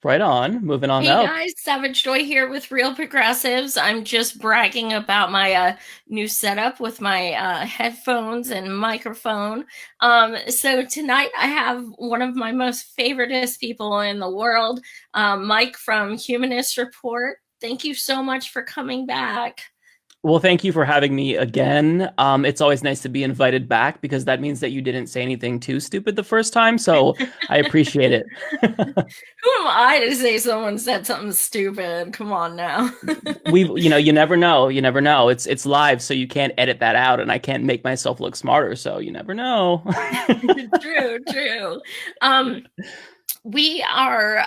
Right on. Moving on Hey up. guys, Savage Joy here with Real Progressives. I'm just bragging about my new setup with my headphones and microphone. So tonight I have one of my most favoriteest people in the world, Mike from Humanist Report. Thank you so much for coming back. Well, thank you for having me again. It's always nice to be invited back because that means that you didn't say anything too stupid the first time. So I appreciate it. Who am I to say someone said something stupid? Come on now. You never know. You never know. It's live, so you can't edit that out, and I can't make myself look smarter. So you never know. True, true. Um, we are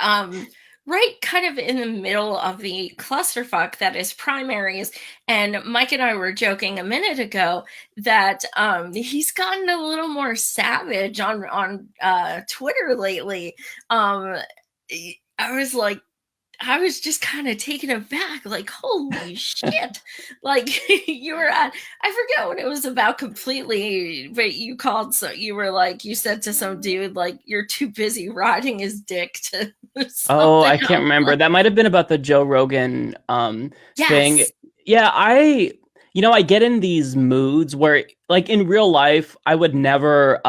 right kind of in the middle of the clusterfuck that is primaries. And Mike and I were joking a minute ago that he's gotten a little more savage on Twitter lately. Um, I was like, I was just kind of taken aback, like, holy shit. Like, you were at, I forget what it was about completely, but you called, so you were like, you said to some dude, like, you're too busy riding his dick to Oh, something I can't else. remember. Like, That might have been about the Joe Rogan thing. yes. Yeah, I get in these moods where like in real life, I would never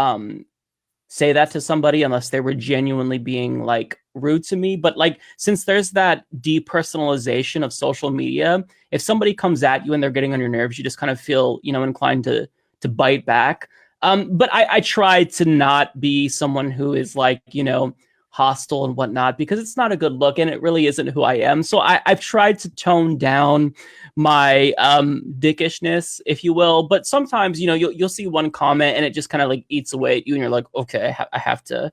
say that to somebody unless they were genuinely being like rude to me. But like since there's that depersonalization of social media, if somebody comes at you and they're getting on your nerves, you just kind of feel, inclined to bite back. But I try to not be someone who is like, hostile and whatnot because it's not a good look and it really isn't who I am. So I've tried to tone down my dickishness, if you will. But sometimes, you'll see one comment and it just kind of like eats away at you, and you're like, okay, I have to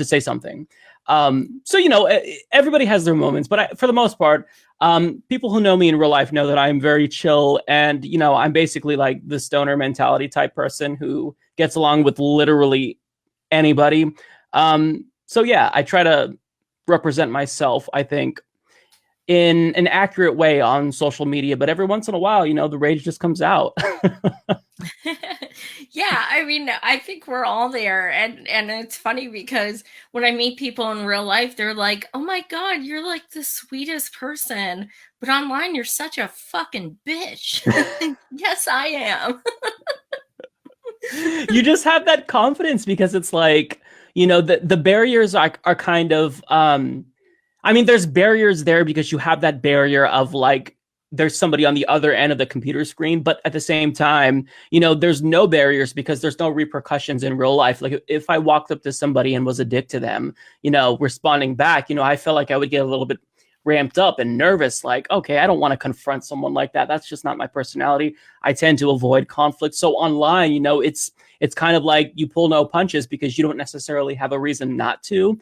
say something. So everybody has their moments, but for the most part, people who know me in real life know that I'm very chill, and I'm basically like the stoner mentality type person who gets along with literally anybody. So yeah, I try to represent myself, I think, in an accurate way on social media, but every once in a while, the rage just comes out. Yeah, I mean, I think we're all there, and it's funny because when I meet people in real life, they're like, "Oh my God, you're like the sweetest person," but online, you're such a fucking bitch. Yes, I am. You just have that confidence because it's like, the barriers are kind of I mean, there's barriers there because you have that barrier of like there's somebody on the other end of the computer screen, but at the same time, there's no barriers because there's no repercussions in real life. Like if I walked up to somebody and was a dick to them, responding back, I felt like I would get a little bit ramped up and nervous, like, okay, I don't want to confront someone like that. That's just not my personality. I tend to avoid conflict. So online, it's kind of like you pull no punches because you don't necessarily have a reason not to.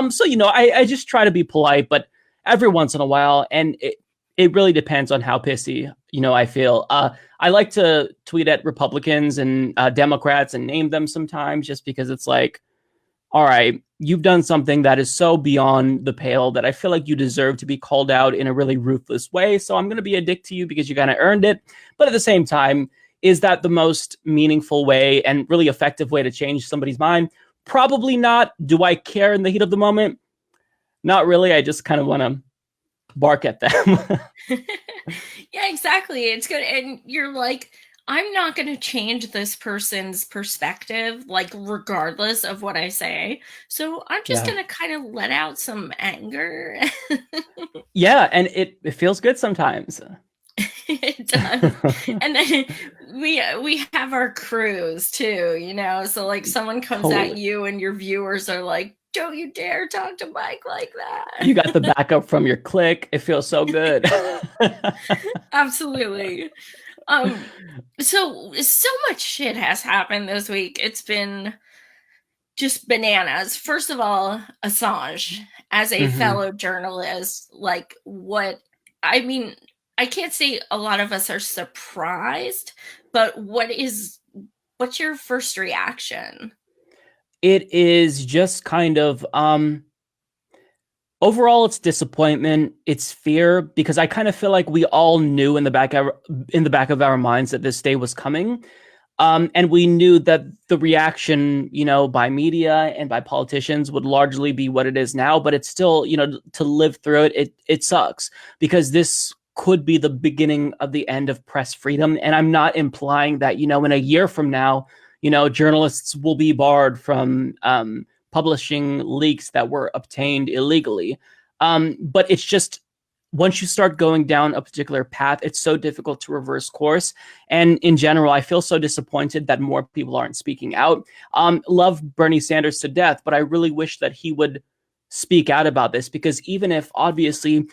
So I just try to be polite, but every once in a while, and it really depends on how pissy I feel. I like to tweet at Republicans and Democrats and name them sometimes, just because it's like, all right, you've done something that is so beyond the pale that I feel like you deserve to be called out in a really ruthless way. So I'm going to be a dick to you because you kind of earned it. But at the same time, is that the most meaningful way and really effective way to change somebody's mind? Probably not. Do I care in the heat of the moment? Not really. I just kind of want to bark at them. Yeah, exactly. It's good. And you're like, I'm not going to change this person's perspective, like, regardless of what I say. So I'm just Yeah. going to kind of let out some anger. Yeah. And it feels good sometimes. It does. And then we have our crews too, so like someone comes at Totally. you and your viewers are like, don't you dare talk to Mike like You that. got the backup from your click. It feels so good. Absolutely. So much shit has happened this week. It's been just bananas. First of all, Assange, as a Hmm. fellow journalist, like, what, I mean, I can't say a lot of us are surprised, but what's your first reaction? It is just kind of overall it's disappointment, it's fear, because I kind of feel like we all knew in the back of our minds that this day was coming. And we knew that the reaction, by media and by politicians would largely be what it is now. But it's still, to live through it sucks, because this could be the beginning of the end of press freedom. And I'm not implying that, in a year from now, journalists will be barred from publishing leaks that were obtained illegally. But it's just, once you start going down a particular path, it's so difficult to reverse course. And in general, I feel so disappointed that more people aren't speaking out. Love Bernie Sanders to death, but I really wish that he would speak out about this, because even if obviously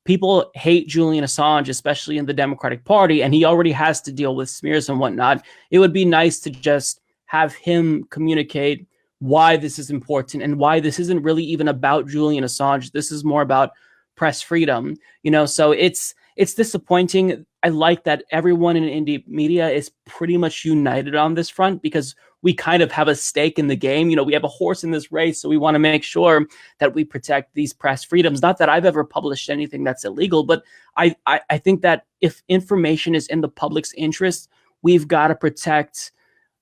people hate Julian Assange, especially in the Democratic Party, and he already has to deal with smears and whatnot, it would be nice to just have him communicate why this is important and why this isn't really even about Julian Assange. This is more about press freedom, so it's disappointing. I like that everyone in indie media is pretty much united on this front, because we kind of have a stake in the game. We have a horse in this race, so we want to make sure that we protect these press freedoms. Not that I've ever published anything that's illegal, but I think that if information is in the public's interest, we've got to protect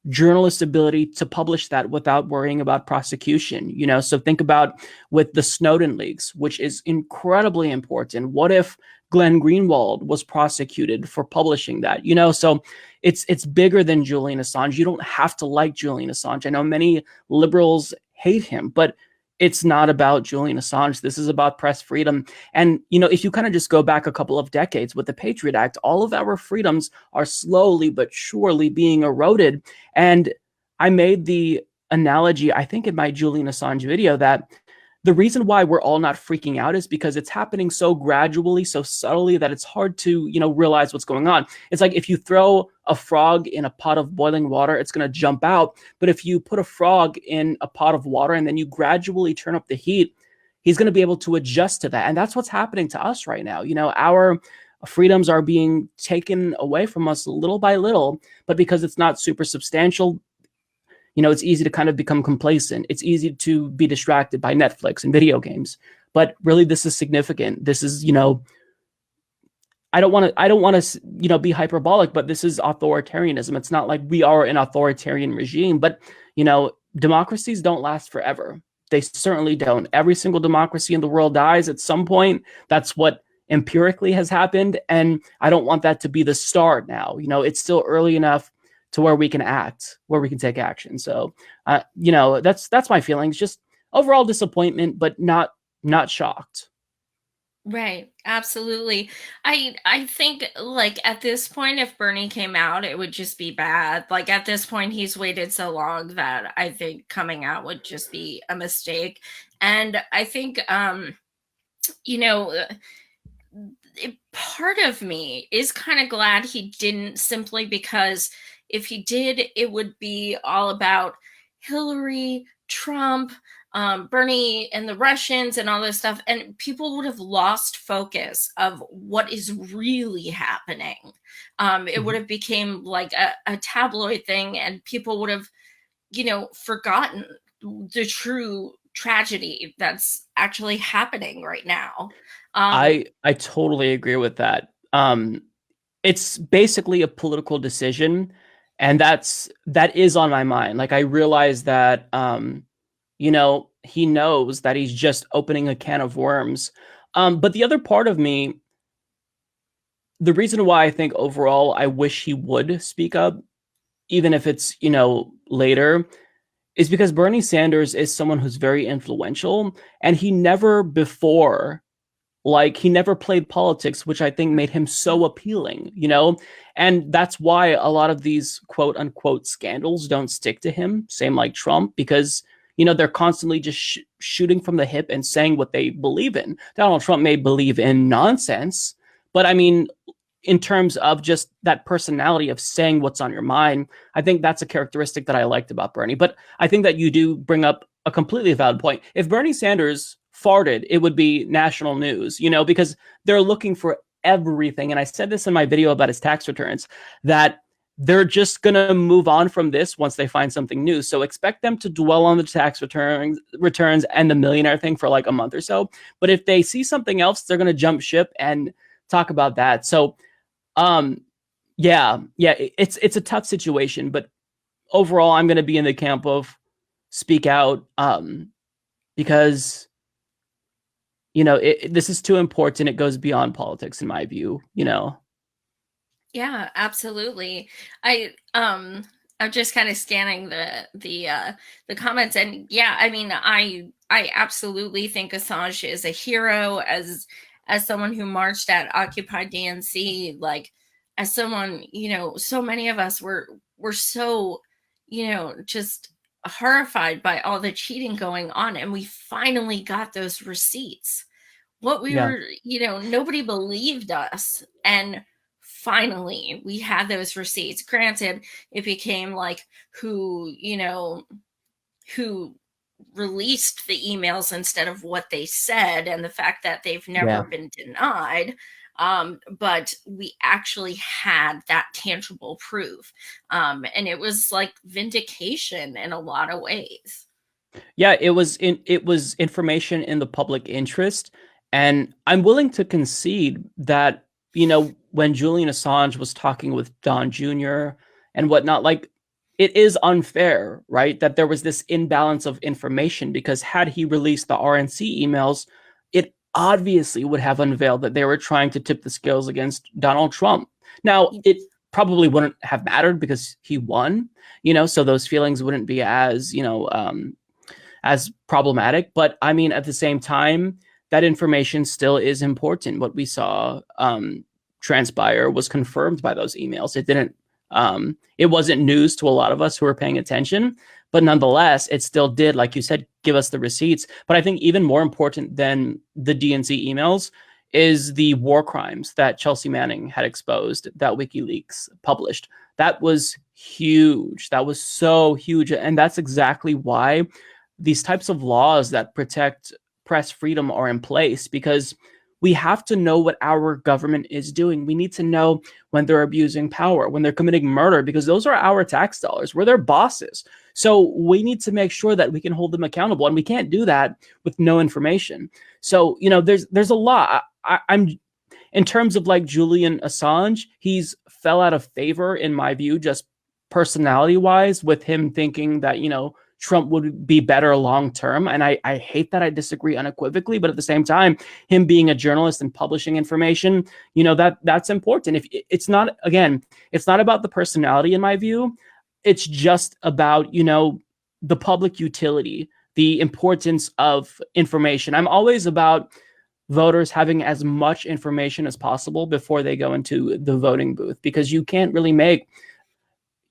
journalists' ability to publish that without worrying about prosecution. So think about with the Snowden leaks, which is incredibly important. What if Glenn Greenwald was prosecuted for publishing that? So it's bigger than Julian Assange. You don't have to like Julian Assange. I know many liberals hate him, but it's not about Julian Assange. This is about press freedom. And, if you kind of just go back a couple of decades with the Patriot Act, all of our freedoms are slowly but surely being eroded. And I made the analogy, I think in my Julian Assange video, that the reason why we're all not freaking out is because it's happening so gradually, so subtly, that it's hard to, realize what's going on. It's like if you throw a frog in a pot of boiling water, it's going to jump out. But if you put a frog in a pot of water and then you gradually turn up the heat, he's going to be able to adjust to that. And that's what's happening to us right now. Our freedoms are being taken away from us little by little, but because it's not super substantial, it's easy to kind of become complacent. It's easy to be distracted by Netflix and video games. But really, this is significant. This is, I don't want to, be hyperbolic, but this is authoritarianism. It's not like we are an authoritarian regime, but, democracies don't last forever. They certainly don't. Every single democracy in the world dies at some point. That's what empirically has happened. And I don't want that to be the start now. It's still early enough to where we can act, where we can take action. So, that's my feelings. Just overall disappointment, but not shocked. Right. Absolutely. I think, like, at this point, if Bernie came out, it would just be bad. Like, at this point, he's waited so long that I think coming out would just be a mistake. And I think, part of me is kind of glad he didn't, simply because if he did, it would be all about Hillary, Trump, Bernie and the Russians and all this stuff. And people would have lost focus of what is really happening. It would have become like a tabloid thing, and people would have, forgotten the true tragedy that's actually happening right now. I totally agree with that. It's basically a political decision, and that is on my mind. Like, I realize that, he knows that he's just opening a can of worms. But the other part of me, the reason why I think overall I wish he would speak up, even if it's, later, is because Bernie Sanders is someone who's very influential, and he never before, he never played politics, which I think made him so appealing, and that's why a lot of these quote unquote scandals don't stick to him. Same like Trump, because, they're constantly just shooting from the hip and saying what they believe in. Donald Trump may believe in nonsense, but I mean, in terms of just that personality of saying what's on your mind, I think that's a characteristic that I liked about Bernie. But I think that you do bring up a completely valid point. If Bernie Sanders farted, it would be national news, because they're looking for everything. And I said this in my video about his tax returns, that they're just going to move on from this once they find something new. So expect them to dwell on the tax returns and the millionaire thing for like a month or so. But if they see something else, they're going to jump ship and talk about that. So Yeah, yeah, it's a tough situation, but overall, I'm going to be in the camp of speak out, because this is too important. It goes beyond politics, in my view. Yeah, absolutely. I'm just kind of scanning the comments, and yeah, I mean, I absolutely think Assange is a hero, as someone who marched at Occupy DNC, like as someone, so many of us were so, just horrified by all the cheating going on, and we finally got those receipts. What we Yeah, were, nobody believed us, and finally we had those receipts. Granted, it became like who released the emails instead of what they said, and the fact that they've never yeah. been denied. But we actually had that tangible proof, and it was like vindication in a lot of ways. Yeah, it was information in the public interest, and I'm willing to concede that when Julian Assange was talking with Don Jr. and whatnot, like it is unfair, right? That there was this imbalance of information because had he released the RNC emails, it obviously would have unveiled that they were trying to tip the scales against Donald Trump. Now, it probably wouldn't have mattered because he won, so those feelings wouldn't be as problematic. But I mean, at the same time, that information still is important. What we saw transpire was confirmed by those emails. It didn't. It wasn't news to a lot of us who were paying attention, but nonetheless, it still did, like you said, give us the receipts. But I think even more important than the DNC emails is the war crimes that Chelsea Manning had exposed, that WikiLeaks published. That was huge. That was so huge. And that's exactly why these types of laws that protect press freedom are in place, because we have to know what our government is doing. We need to know when they're abusing power, when they're committing murder, because those are our tax dollars. We're their bosses. So we need to make sure that we can hold them accountable. And we can't do that with no information. So, there's a lot. I'm in terms of like Julian Assange, he's fell out of favor, in my view, just personality wise, with him thinking that, Trump would be better long term. And I hate that. I disagree unequivocally. But at the same time, him being a journalist and publishing information, that's important. If it's not, again, it's not about the personality, in my view. It's just about, the public utility, the importance of information. I'm always about voters having as much information as possible before they go into the voting booth, because you can't really make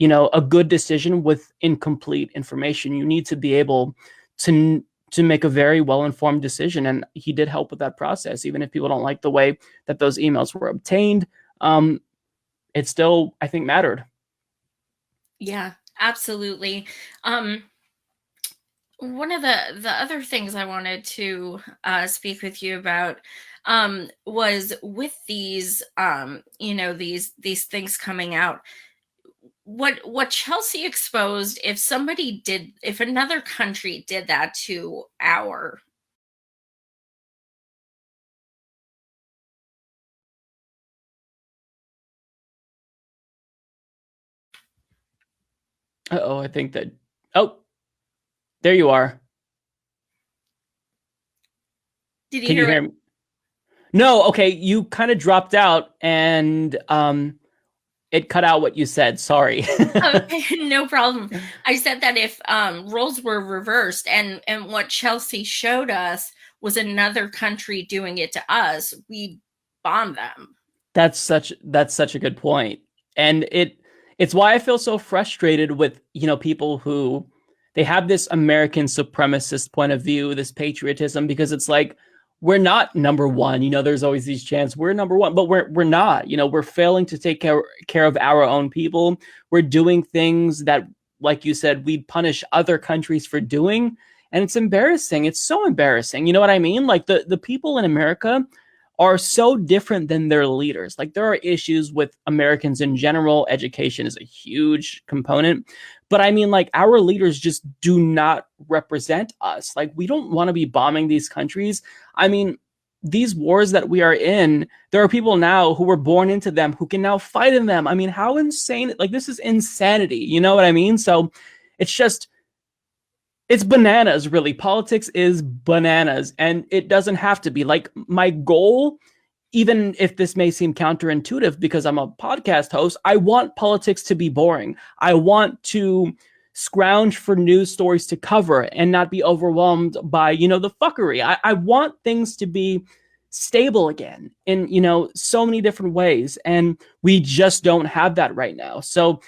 a good decision with incomplete information. You need to be able to make a very well-informed decision. And he did help with that process. Even if people don't like the way that those emails were obtained, it still, I think, mattered. Yeah, absolutely. One of the other things I wanted to speak with you about was with these these things coming out. What Chelsea exposed, if another country did that to our Uh-oh, I think that, oh, there you are. did you Can you hear hear me? No, okay, you kind of dropped out, and it cut out what you said. Sorry. Okay, no problem. I said that if roles were reversed, and what Chelsea showed us was another country doing it to us, we'd bomb them. That's such a good point. And it's why I feel so frustrated with, people who they have this American supremacist point of view, this patriotism, because it's like we're not number one. There's always these chants we're number one, but we're not. We're failing to take care of our own people. We're doing things that, like you said, we punish other countries for doing. And it's embarrassing. It's so embarrassing. You know what I mean? Like the people in America are so different than their leaders. Like there are issues with Americans in general. Education is a huge component. But I mean, like our leaders just do not represent us. Like we don't want to be bombing these countries. I mean, these wars that we are in, there are people now who were born into them who can now fight in them. I mean, how insane, like this is insanity. You know what I mean? So it's just, it's bananas, really. Politics is bananas, and it doesn't have to be. Like, my goal, even if this may seem counterintuitive because I'm a podcast host, I want politics to be boring. I want to scrounge for news stories to cover and not be overwhelmed by, you know, the fuckery. I want things to be stable again in, you know, so many different ways. And we just don't have that right now. So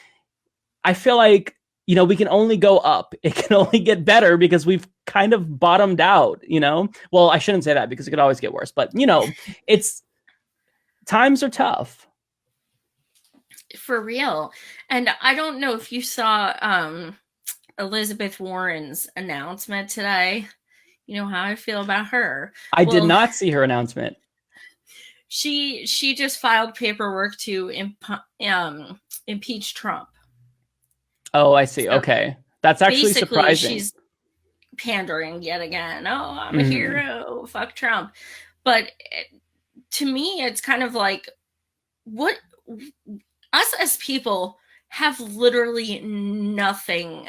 I feel like, you know, we can only go up. It can only get better because we've kind of bottomed out, you know? Well, I shouldn't say that because it could always get worse, but you know, it's, times are tough. For real. And I don't know if you saw Elizabeth Warren's announcement today. You know how I feel about her. I did not see her announcement. She just filed paperwork to impeach Trump. Oh, I see. So okay. That's actually surprising. She's pandering yet again. Oh, I'm a hero. Fuck Trump. But to me, it's kind of like, what, us as people have literally nothing,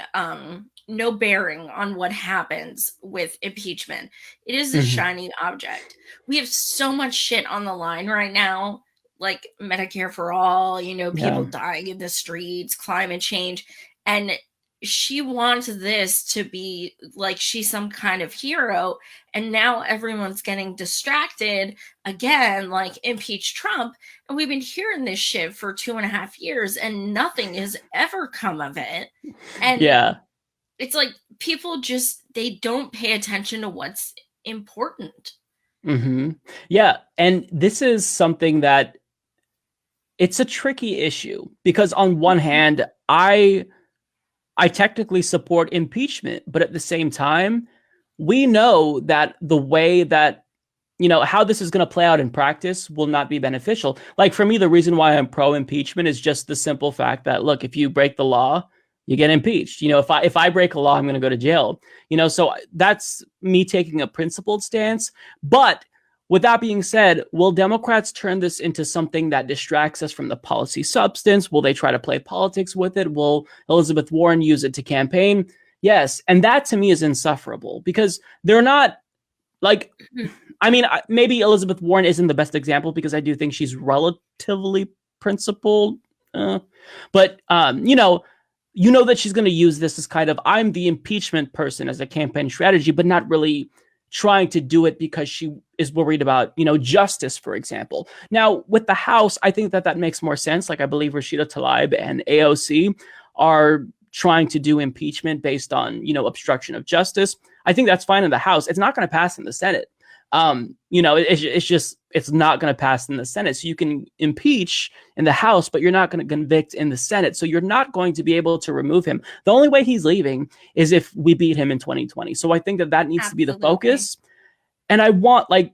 no bearing on what happens with impeachment. It is a shiny object. We have so much shit on the line right now, like Medicare for all, you know, people dying in the streets, climate change. And she wants this to be like she's some kind of hero. And now everyone's getting distracted again, like impeach Trump. And we've been hearing this shit for 2.5 years and nothing has ever come of it. And it's like people just, they don't pay attention to what's important. Yeah. And this is something that it's a tricky issue because on one hand, I technically support impeachment, but at the same time, we know that the way that, you know, how this is going to play out in practice will not be beneficial. Like for me, the reason why I'm pro impeachment is just the simple fact that, look, if you break the law, you get impeached. You know, if I break a law, I'm going to go to jail. You know, so that's me taking a principled stance. But with that being said, will Democrats turn this into something that distracts us from the policy substance? Will they try to play politics with it? Will Elizabeth Warren use it to campaign? Yes. And that to me is insufferable because they're not like, I mean, maybe Elizabeth Warren isn't the best example because I do think she's relatively principled. But, you know that she's going to use this as kind of, I'm the impeachment person as a campaign strategy, but not really trying to do it because she is worried about, you know, justice, for example. Now, with the House, I think that makes more sense. Like, I believe Rashida Tlaib and AOC are trying to do impeachment based on, you know, obstruction of justice. I think that's fine in the House. It's not going to pass in the Senate. You know, it's not going to pass in the Senate. So you can impeach in the House, but you're not going to convict in the Senate. So you're not going to be able to remove him. The only way he's leaving is if we beat him in 2020. So I think that needs to be the focus. And I want, like,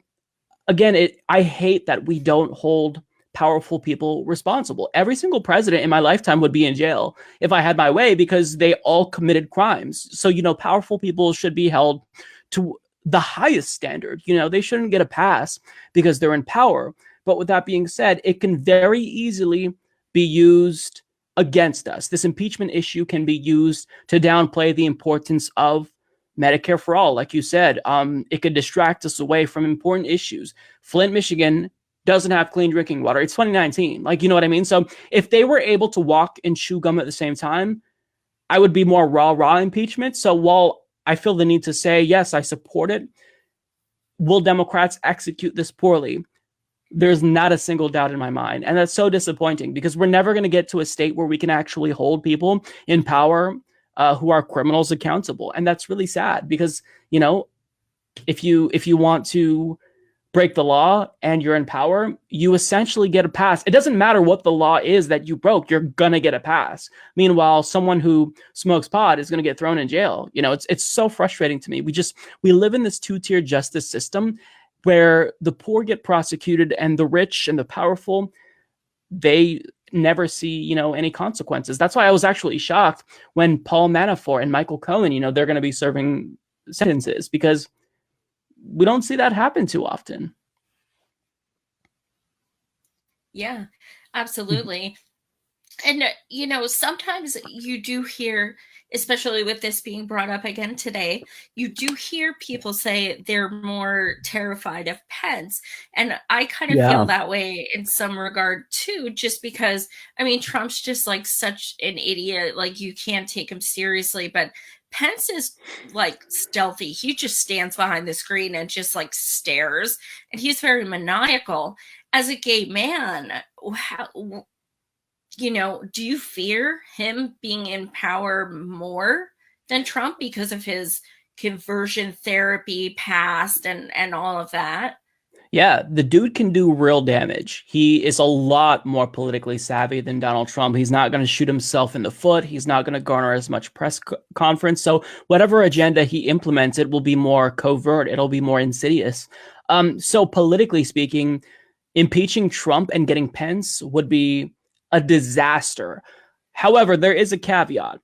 again, I hate that we don't hold powerful people responsible. Every single president in my lifetime would be in jail if I had my way because they all committed crimes. So, you know, powerful people should be held to the highest standard. You know, they shouldn't get a pass because they're in power. But with that being said, it can very easily be used against us. This impeachment issue can be used to downplay the importance of Medicare for all. Like you said, it could distract us away from important issues. Flint, Michigan doesn't have clean drinking water. It's 2019. Like, you know what I mean? So if they were able to walk and chew gum at the same time, I would be more raw impeachment. So while I feel the need to say, yes, I support it, will Democrats execute this poorly? There's not a single doubt in my mind. And that's so disappointing because we're never going to get to a state where we can actually hold people in power who are criminals accountable. And that's really sad because, you know, if you want to break the law and you're in power, you essentially get a pass. It doesn't matter what the law is that you broke, you're going to get a pass. Meanwhile, someone who smokes pot is going to get thrown in jail. You know, it's so frustrating to me. We live in this two-tier justice system where the poor get prosecuted and the rich and the powerful, they never see, you know, any consequences. That's why I was actually shocked when Paul Manafort and Michael Cohen, you know, they're going to be serving sentences because we don't see that happen too often. Yeah, absolutely. And, sometimes you do hear, especially with this being brought up again today, you do hear people say they're more terrified of Pence. And I kind of feel Yeah. that way in some regard too, just because, I mean, Trump's just like such an idiot. Like, you can't take him seriously. But Pence is like stealthy. He just stands behind the screen and just like stares. And he's very maniacal. As a gay man, do you fear him being in power more than Trump because of his conversion therapy past and all of that? Yeah, the dude can do real damage. He is a lot more politically savvy than Donald Trump. He's not going to shoot himself in the foot. He's not going to garner as much press conference. So whatever agenda he implements, it will be more covert. It'll be more insidious. So politically speaking, impeaching Trump and getting Pence would be a disaster. However, there is a caveat.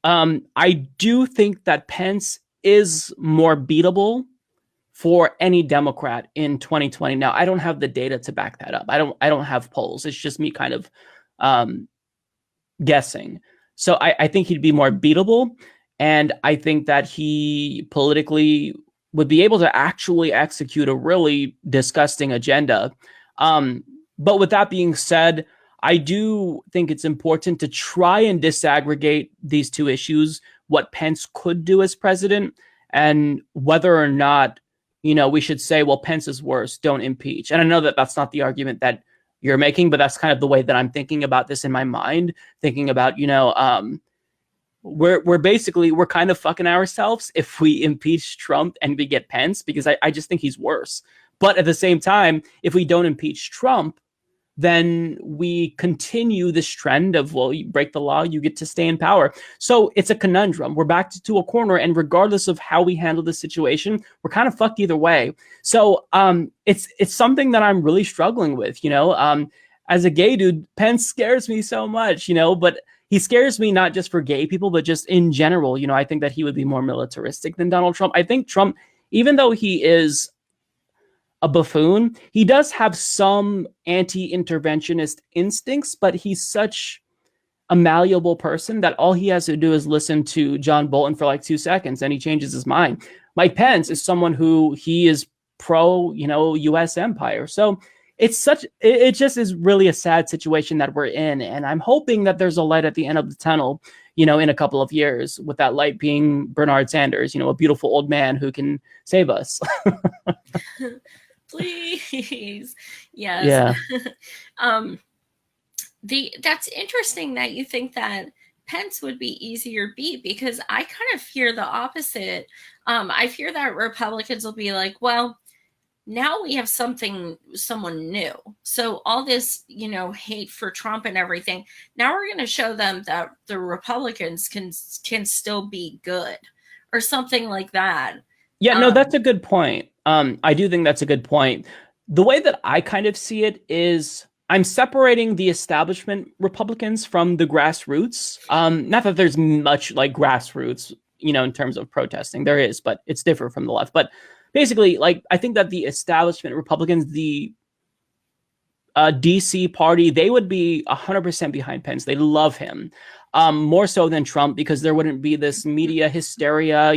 I do think that Pence is more beatable for any Democrat in 2020. Now, I don't have the data to back that up. I don't have polls. It's just me kind of guessing. So I think he'd be more beatable, and I think that he politically would be able to actually execute a really disgusting agenda. But with that being said, I do think it's important to try and disaggregate these two issues, what Pence could do as president and whether or not, we should say, well, Pence is worse, don't impeach. And I know that that's not the argument that you're making, but that's kind of the way that I'm thinking about this in my mind, thinking about, we're kind of fucking ourselves if we impeach Trump and we get Pence, because I just think he's worse. But at the same time, if we don't impeach Trump, then we continue this trend of, well, you break the law, you get to stay in power. So it's a conundrum. We're back to a corner, and regardless of how we handle the situation, we're kind of fucked either way. So it's something that I'm really struggling with, as a gay dude. Pence scares me so much, but he scares me not just for gay people, but just in general. I think that he would be more militaristic than Donald Trump. I think Trump, even though he is a buffoon, he does have some anti-interventionist instincts, but he's such a malleable person that all he has to do is listen to John Bolton for like 2 seconds and he changes his mind. Mike Pence is someone who he is pro, U.S. empire. So it just is really a sad situation that we're in. And I'm hoping that there's a light at the end of the tunnel, in a couple of years, with that light being Bernard Sanders, a beautiful old man who can save us. Please. Yes. Yeah. That's interesting that you think that Pence would be easier beat, because I kind of fear the opposite. I fear that Republicans will be like, well, now we have someone new. So all this, hate for Trump and everything, now we're going to show them that the Republicans can still be good, or something like that. Yeah, no, that's a good point. I do think that's a good point. The way that I kind of see it is I'm separating the establishment Republicans from the grassroots. Not that there's much like grassroots, in terms of protesting. There is, but it's different from the left. But basically, like, I think that the establishment Republicans, the DC party, they would be 100% behind Pence. They love him. More so than Trump, because there wouldn't be this media hysteria.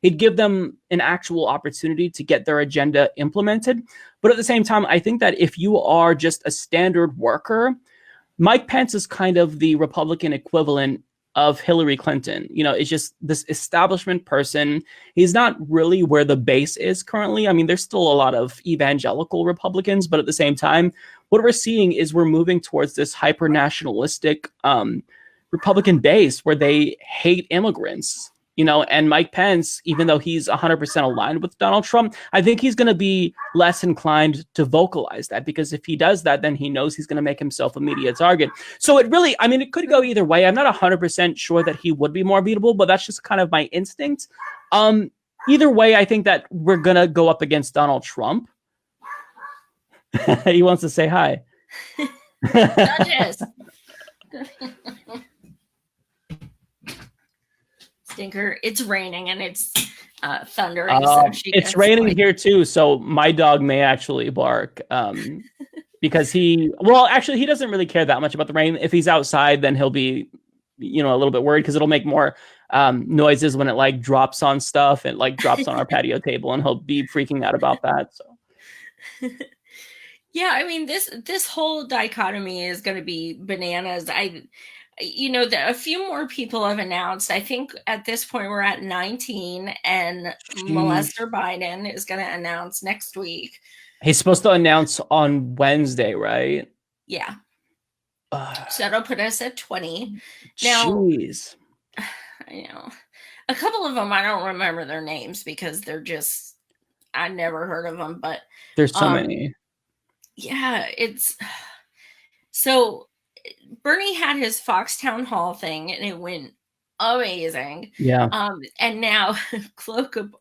He'd give them an actual opportunity to get their agenda implemented. But at the same time, I think that if you are just a standard worker, Mike Pence is kind of the Republican equivalent of Hillary Clinton. It's just this establishment person. He's not really where the base is currently. I mean, there's still a lot of evangelical Republicans, but at the same time, what we're seeing is we're moving towards this hyper-nationalistic Republican base where they hate immigrants. And Mike Pence, even though he's 100% aligned with Donald Trump, I think he's going to be less inclined to vocalize that, because if he does that, then he knows he's going to make himself a media target. So it could go either way. I'm not 100% sure that he would be more beatable, but that's just kind of my instinct. Either way, I think that we're going to go up against Donald Trump. He wants to say hi. Judges. Stinker. It's raining and it's thundering. So it's raining here too, so my dog may actually bark because he doesn't really care that much about the rain. If he's outside, then he'll be, a little bit worried because it'll make more noises when it like drops on stuff and like drops on our patio table, and he'll be freaking out about that. So yeah, I mean, this whole dichotomy is going to be bananas. A few more people have announced. I think at this point we're at 19, and Molester Biden is going to announce next week. He's supposed to announce on Wednesday, right? Yeah. So that'll put us at 20. Now, jeez. A couple of them I don't remember their names because they're just, I never heard of them, but there's so many. Yeah, so Bernie had his Fox Town Hall thing and it went amazing. Yeah. And now Klobuchar,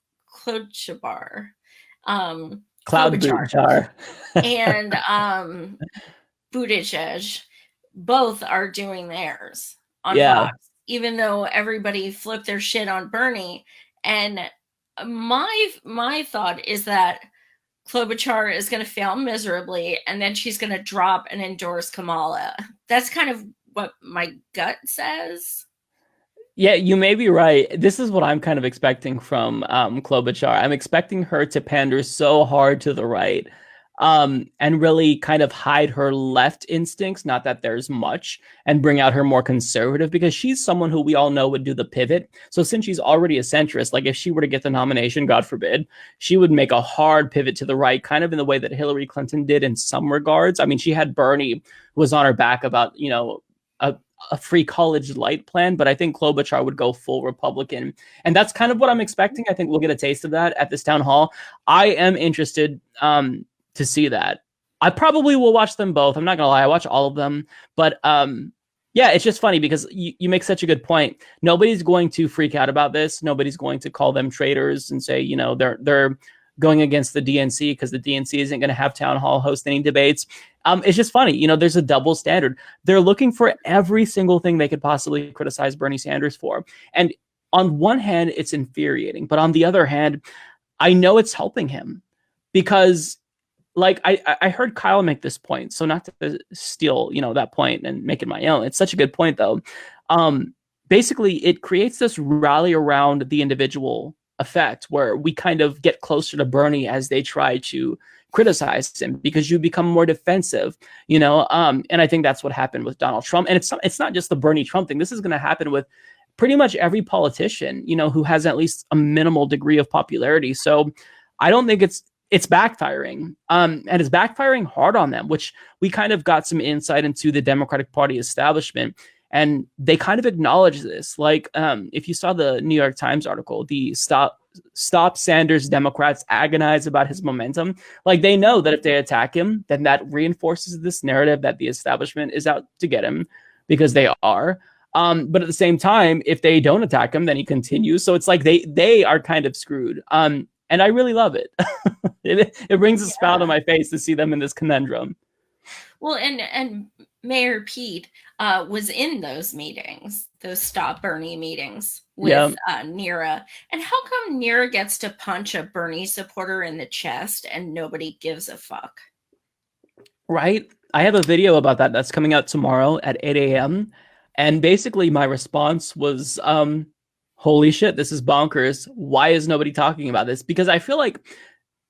Klobuchar and Buttigieg both are doing theirs on Fox, even though everybody flipped their shit on Bernie. And my thought is that Klobuchar is going to fail miserably, and then she's going to drop and endorse Kamala. That's kind of what my gut says. Yeah, you may be right. This is what I'm kind of expecting from Klobuchar. I'm expecting her to pander so hard to the right, and really kind of hide her left instincts, not that there's much, and bring out her more conservative, because she's someone who we all know would do the pivot. So since she's already a centrist, like if she were to get the nomination, God forbid, she would make a hard pivot to the right, kind of in the way that Hillary Clinton did in some regards. I mean, she had Bernie, who was on her back about, a free college light plan, but I think Klobuchar would go full Republican. And that's kind of what I'm expecting. I think we'll get a taste of that at this town hall. I am interested to see that. I probably will watch them both. I'm not gonna lie, I watch all of them. But yeah, it's just funny because you make such a good point. Nobody's going to freak out about this. Nobody's going to call them traitors and say, they're going against the DNC because the DNC isn't going to have town hall host any debates. It's just funny. There's a double standard. They're looking for every single thing they could possibly criticize Bernie Sanders for. And on one hand, it's infuriating. But on the other hand, I know it's helping him because like I heard Kyle make this point. So not to steal, that point and make it my own. It's such a good point, though. Basically, it creates this rally around the individual effect where we kind of get closer to Bernie as they try to criticize him because you become more defensive, and I think that's what happened with Donald Trump. And it's not just the Bernie Trump thing. This is going to happen with pretty much every politician, who has at least a minimal degree of popularity. So I don't think it's backfiring, and it's backfiring hard on them, which we kind of got some insight into the Democratic Party establishment. And they kind of acknowledge this. Like, if you saw the New York Times article, the Stop Sanders Democrats agonize about his momentum. Like, they know that if they attack him, then that reinforces this narrative that the establishment is out to get him, because they are. But at the same time, if they don't attack him, then he continues. So it's like they are kind of screwed. And I really love it. It brings a smile to my face to see them in this conundrum. Well, and Mayor Pete was in those meetings, those Stop Bernie meetings with Neera. And how come Neera gets to punch a Bernie supporter in the chest and nobody gives a fuck? Right? I have a video about that that's coming out tomorrow at 8 a.m. And basically my response was, holy shit, this is bonkers. Why is nobody talking about this? Because I feel like,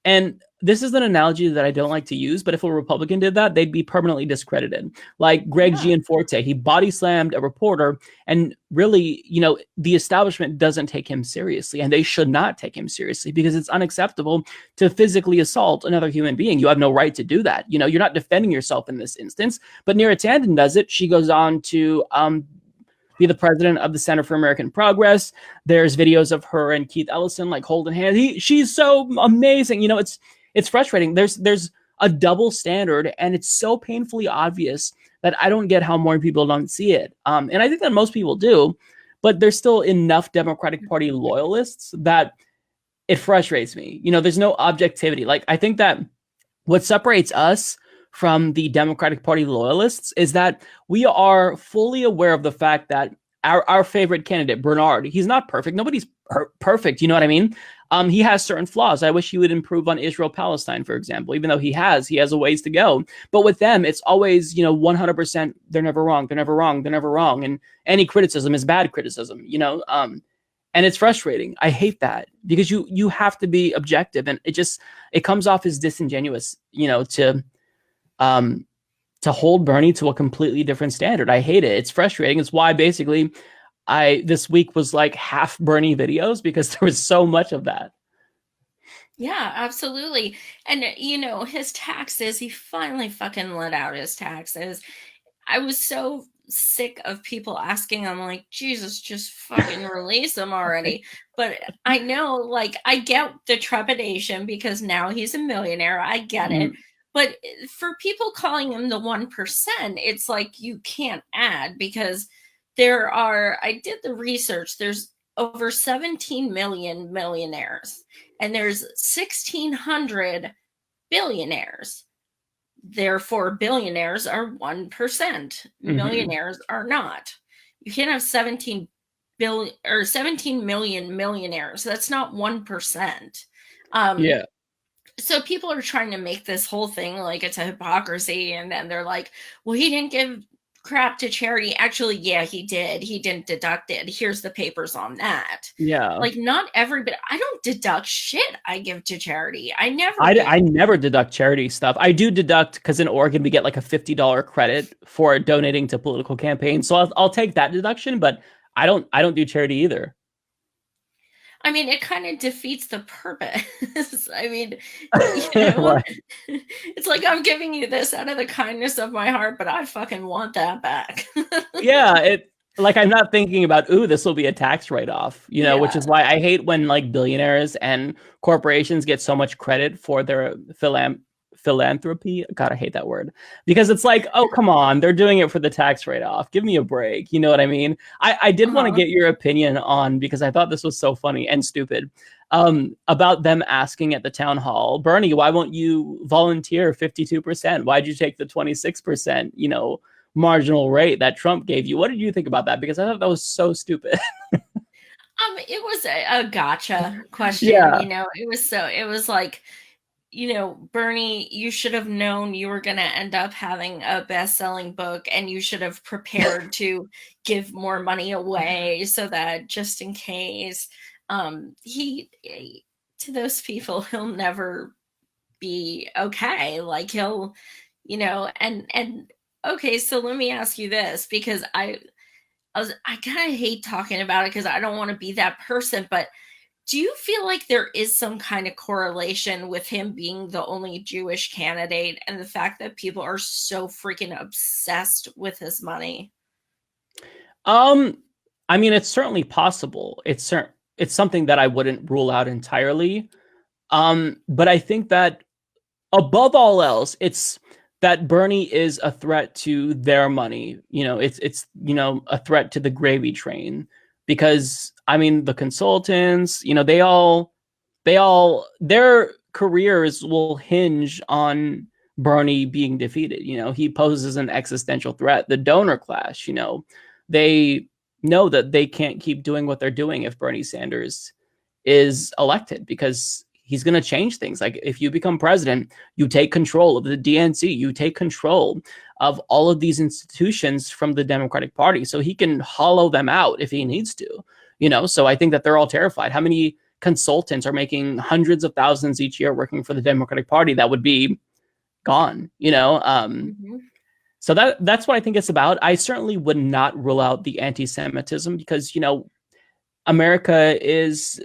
and this is an analogy that I don't like to use, but if a Republican did that, they'd be permanently discredited. Like Greg Gianforte, he body slammed a reporter, and really, the establishment doesn't take him seriously, and they should not take him seriously because it's unacceptable to physically assault another human being. You have no right to do that. You're not defending yourself in this instance. But Neera Tanden does it. She goes on to be the president of the Center for American Progress. There's videos of her and Keith Ellison like holding hands. She's so amazing. It's frustrating. There's a double standard, and it's so painfully obvious that I don't get how more people don't see it. And I think that most people do, but there's still enough Democratic Party loyalists that it frustrates me. There's no objectivity. Like, I think that what separates us from the Democratic Party loyalists is that we are fully aware of the fact that our favorite candidate, Bernard, he's not perfect. Nobody's perfect. You know what I mean? He has certain flaws. I wish he would improve on Israel Palestine, for example, even though he has a ways to go. But with them, it's always, 100%. They're never wrong. They're never wrong. They're never wrong. And any criticism is bad criticism, and it's frustrating. I hate that because you have to be objective, and it comes off as disingenuous, to hold Bernie to a completely different standard. I hate it. It's frustrating. It's why basically this week was like half Bernie videos because there was so much of that. Yeah, absolutely. And his taxes, he finally fucking let out his taxes. I was so sick of people asking. I'm like, Jesus, just fucking release him already. But I know, like, I get the trepidation because now he's a millionaire. I get it. But for people calling him the 1%, it's like you can't add because I did the research, there's over 17 million millionaires and there's 1,600 billionaires. Therefore, billionaires are 1%. Millionaires are not. You can't have 17 million millionaires. That's not 1%. Yeah. So people are trying to make this whole thing like it's a hypocrisy, and then they're like, well, he didn't give crap to charity. Actually, yeah, he did. He didn't deduct it. Here's the papers on that. Yeah. Like, not everybody. I don't deduct shit I give to charity. I never deduct charity stuff. I do deduct because in Oregon we get like a $50 credit for donating to political campaigns. So I'll take that deduction, but I don't do charity either. I mean, it kind of defeats the purpose. I mean, it's like I'm giving you this out of the kindness of my heart, but I fucking want that back. Yeah, I'm not thinking about, this will be a tax write-off, which is why I hate when like billionaires and corporations get so much credit for their philanthropy. God, I hate that word because it's like, oh, come on, they're doing it for the tax write-off. Give me a break. You know what I mean? I did want to get your opinion on, because I thought this was so funny and stupid, about them asking at the town hall, Bernie, why won't you volunteer 52%? Why'd you take the 26%, marginal rate that Trump gave you? What did you think about that? Because I thought that was so stupid. It was a gotcha question. Yeah. It was like, Bernie, you should have known you were going to end up having a best-selling book, and you should have prepared to give more money away so that just in case. To those people, he'll never be okay. Like he'll, and okay, so let me ask you this, because I kind of hate talking about it because I don't want to be that person, but do you feel like there is some kind of correlation with him being the only Jewish candidate and the fact that people are so freaking obsessed with his money? I mean, it's certainly possible. It's something that I wouldn't rule out entirely. But I think that above all else, it's that Bernie is a threat to their money. It's a threat to the gravy train, because I mean, the consultants, their careers will hinge on Bernie being defeated. He poses an existential threat. The donor class, they know that they can't keep doing what they're doing if Bernie Sanders is elected, because he's going to change things. Like, if you become president, you take control of the DNC, you take control of all of these institutions from the Democratic Party, so he can hollow them out if he needs to. So I think that they're all terrified. How many consultants are making hundreds of thousands each year working for the Democratic Party that would be gone? So that's what I think it's about. I certainly would not rule out the anti-Semitism, because America is,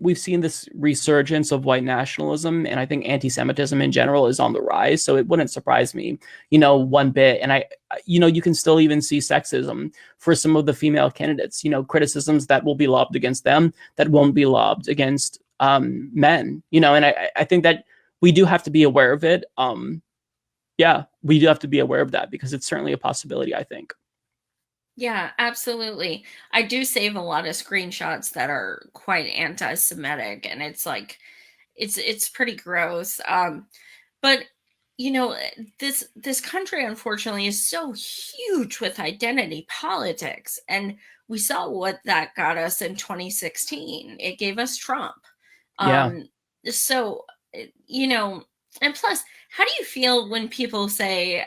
we've seen this resurgence of white nationalism, and I think anti-Semitism in general is on the rise. So it wouldn't surprise me, one bit. And you can still even see sexism for some of the female candidates, criticisms that will be lobbed against them that won't be lobbed against men, and I think that we do have to be aware of it. Yeah, we do have to be aware of that, because it's certainly a possibility, I think. Yeah, absolutely. I do save a lot of screenshots that are quite anti-Semitic, and it's like, it's pretty gross. But you know, this country unfortunately is so huge with identity politics, and we saw what that got us in 2016. It gave us Trump. Yeah. um so you know, and plus, how do you feel when people say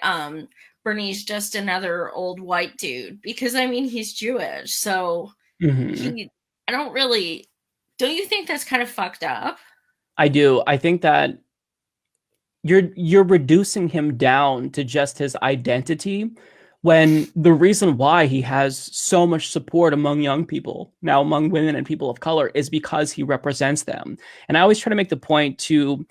Bernie's just another old white dude? Because I mean, he's Jewish, so Hmm. he I don't really, don't you think that's kind of fucked up? I do. I think that you're reducing him down to just his identity when the reason why he has so much support among young people, now among women and people of color, is because he represents them. And I always try to make the point to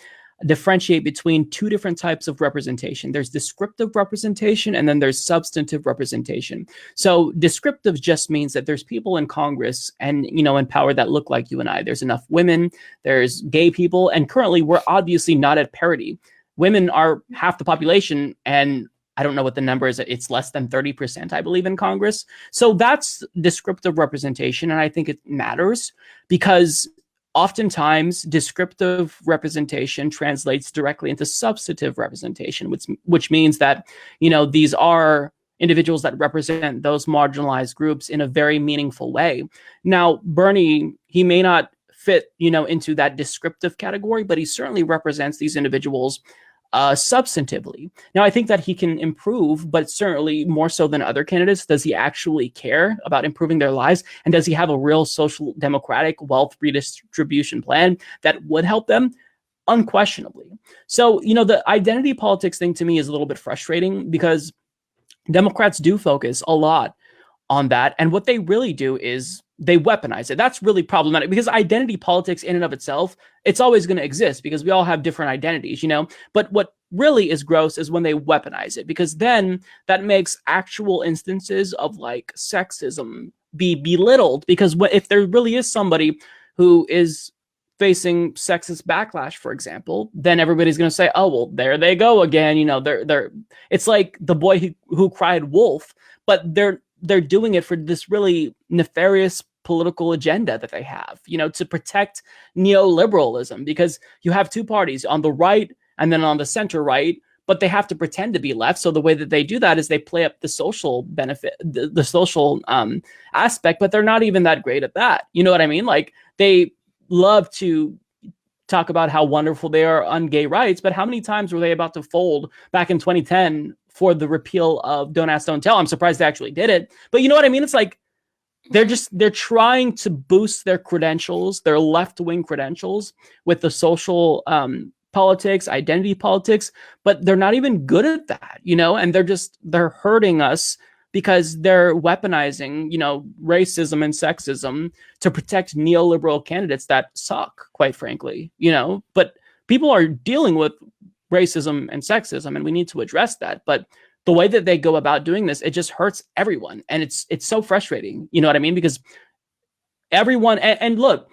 differentiate between two different types of representation. There's descriptive representation and then there's substantive representation. So descriptive just means that there's people in Congress and, in power that look like you and I. There's enough women, there's gay people, and currently we're obviously not at parity. Women are half the population, and I don't know what the number is. It's less than 30%, I believe, in Congress. So that's descriptive representation. And I think it matters because oftentimes descriptive representation translates directly into substantive representation, which means that, these are individuals that represent those marginalized groups in a very meaningful way. Now, Bernie, he may not fit, into that descriptive category, but he certainly represents these individuals substantively. Now, I think that he can improve, but certainly more so than other candidates. Does he actually care about improving their lives? And does he have a real social democratic wealth redistribution plan that would help them? Unquestionably. So, the identity politics thing to me is a little bit frustrating because Democrats do focus a lot on that. And what they really do is they weaponize it. That's really problematic because identity politics in and of itself, it's always going to exist because we all have different identities, But what really is gross is when they weaponize it, because then that makes actual instances of like sexism be belittled. Because if there really is somebody who is facing sexist backlash, for example, then everybody's going to say, oh, well, there they go again. They're it's like the boy who cried wolf, but they're doing it for this really nefarious political agenda that they have, to protect neoliberalism, because you have two parties on the right and then on the center right, but they have to pretend to be left. So the way that they do that is they play up the social benefit, the social aspect, but they're not even that great at that. You know what I mean? Like, they love to talk about how wonderful they are on gay rights, but how many times were they about to fold back in 2010 for the repeal of Don't Ask, Don't Tell? I'm surprised they actually did it. But you know what I mean? It's like they're trying to boost their credentials, their left-wing credentials, with the social politics, identity politics, but they're not even good at that, and they're hurting us because they're weaponizing, racism and sexism to protect neoliberal candidates that suck, quite frankly, But people are dealing with racism and sexism, and we need to address that. But the way that they go about doing this, it just hurts everyone, and it's so frustrating. You know what I mean? Because everyone, and look,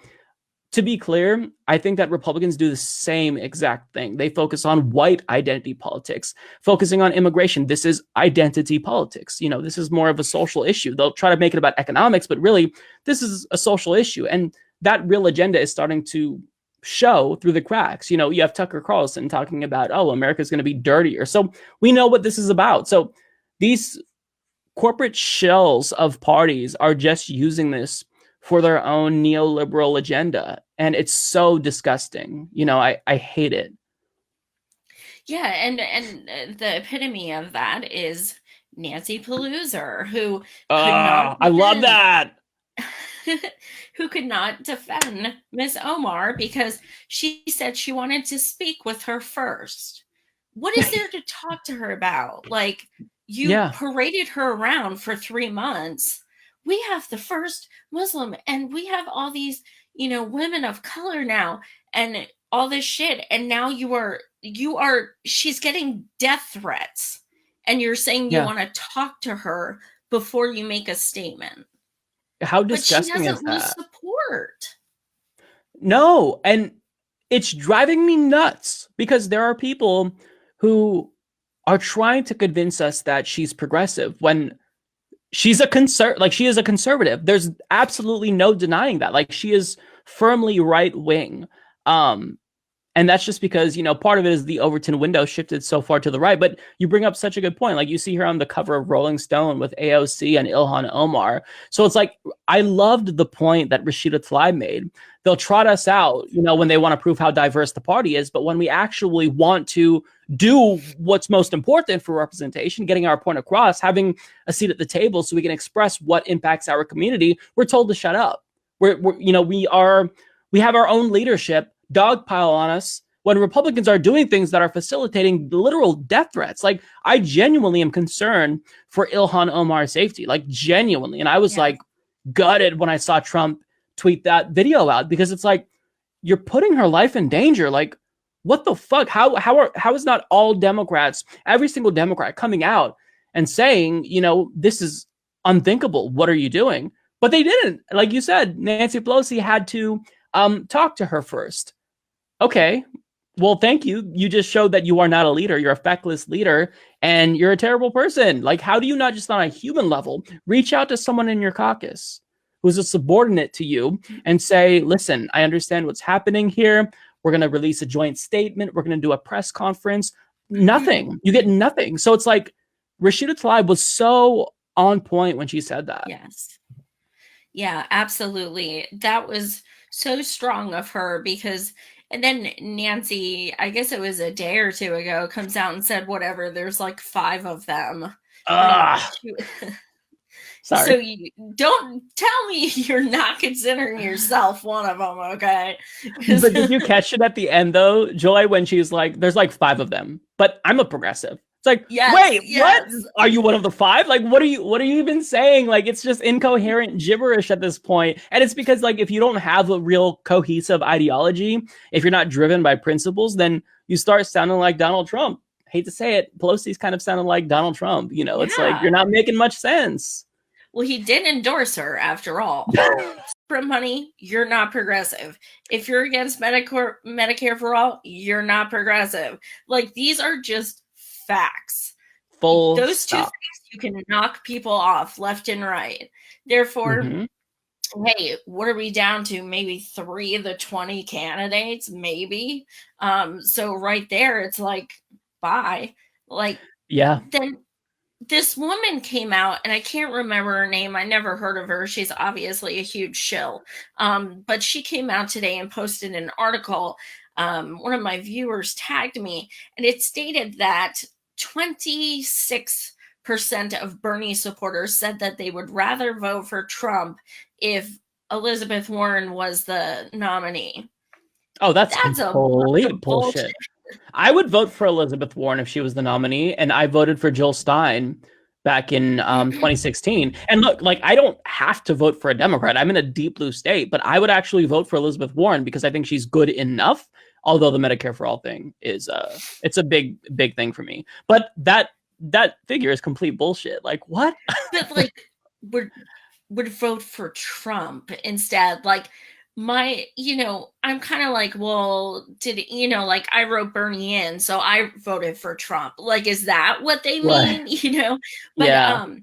to be clear, I think that Republicans do the same exact thing. They focus on white identity politics, focusing on immigration. This is identity politics. This is more of a social issue. They'll try to make it about economics, but really, this is a social issue. And that real agenda is starting to show through the cracks. You have Tucker Carlson talking about, oh, America's going to be dirtier. So we know what this is about. So these corporate shells of parties are just using this for their own neoliberal agenda. And it's so disgusting. I hate it. Yeah, and the epitome of that is Nancy Pelosi, who could not I love that. who could not defend Miss Omar because she said she wanted to speak with her first. What is there to talk to her about? Like, you paraded her around for 3 months. We have the first Muslim, and we have all these, women of color now, and all this shit. And now she's getting death threats, and you're saying you want to talk to her before you make a statement. How disgusting is that? But she doesn't lose support. No, and it's driving me nuts because there are people who are trying to convince us that she's progressive when she's she is a conservative. There's absolutely no denying that. Like, she is firmly right wing. And that's just because, part of it is the Overton window shifted so far to the right. But you bring up such a good point. Like you see here on the cover of Rolling Stone with AOC and Ilhan Omar. So it's like, I loved the point that Rashida Tlaib made. They'll trot us out, when they want to prove how diverse the party is. But when we actually want to do what's most important for representation, getting our point across, having a seat at the table so we can express what impacts our community, we're told to shut up. We have our own leadership dogpile on us when Republicans are doing things that are facilitating literal death threats. Like, I genuinely am concerned for Ilhan Omar's safety, like genuinely. And I was like gutted when I saw Trump tweet that video out, because it's like, you're putting her life in danger. Like, what the fuck? How is not all Democrats, every single Democrat coming out and saying, this is unthinkable. What are you doing? But they didn't. Like you said, Nancy Pelosi had to talk to her first. Okay, well, thank you. You just showed that you are not a leader. You're a feckless leader, and you're a terrible person. Like, how do you not just on a human level reach out to someone in your caucus who's a subordinate to you and say, listen, I understand what's happening here. We're going to release a joint statement. We're going to do a press conference. Nothing. You get nothing. So it's like Rashida Tlaib was so on point when she said that. Yes. Yeah, absolutely. That was so strong of her, because, and then Nancy, I guess it was a day or two ago, comes out and said, whatever, there's like 5 of them. Sorry. So you don't tell me you're not considering yourself one of them, okay? But did you catch it at the end though, Joy, when she's like, there's like 5 of them, but I'm a progressive. It's like, wait, what? Are you one of the 5? Like, what are you even saying? Like, it's just incoherent gibberish at this point. And it's because, like, if you don't have a real cohesive ideology, if you're not driven by principles, then you start sounding like Donald Trump. Hate to say it, Pelosi's kind of sounded like Donald Trump. It's like, you're not making much sense. Well, he did endorse her after all. From money, you're not progressive. If you're against Medicare for all, you're not progressive. Like, these are just facts. Those stop. 2 things, you can knock people off left and right. Therefore, hey, what are we down to? Maybe 3 of the 20 candidates, maybe. So right there, it's like, bye. Like, then this woman came out, and I can't remember her name. I never heard of her. She's obviously a huge shill. But she came out today and posted an article. One of my viewers tagged me, and it stated that 26% of Bernie supporters said that they would rather vote for Trump if Elizabeth Warren was the nominee. Oh, that's complete bullshit. I would vote for Elizabeth Warren if she was the nominee, and I voted for Jill Stein back in 2016. And look, like, I don't have to vote for a Democrat. I'm in a deep blue state, but I would actually vote for Elizabeth Warren because I think she's good enough. Although the Medicare for all thing is it's a big thing for me. But that figure is complete bullshit. Like, what? But like, would vote for Trump instead. Like, I'm kind of like, well, like, I wrote Bernie in, so I voted for Trump. Like, is that what they mean? But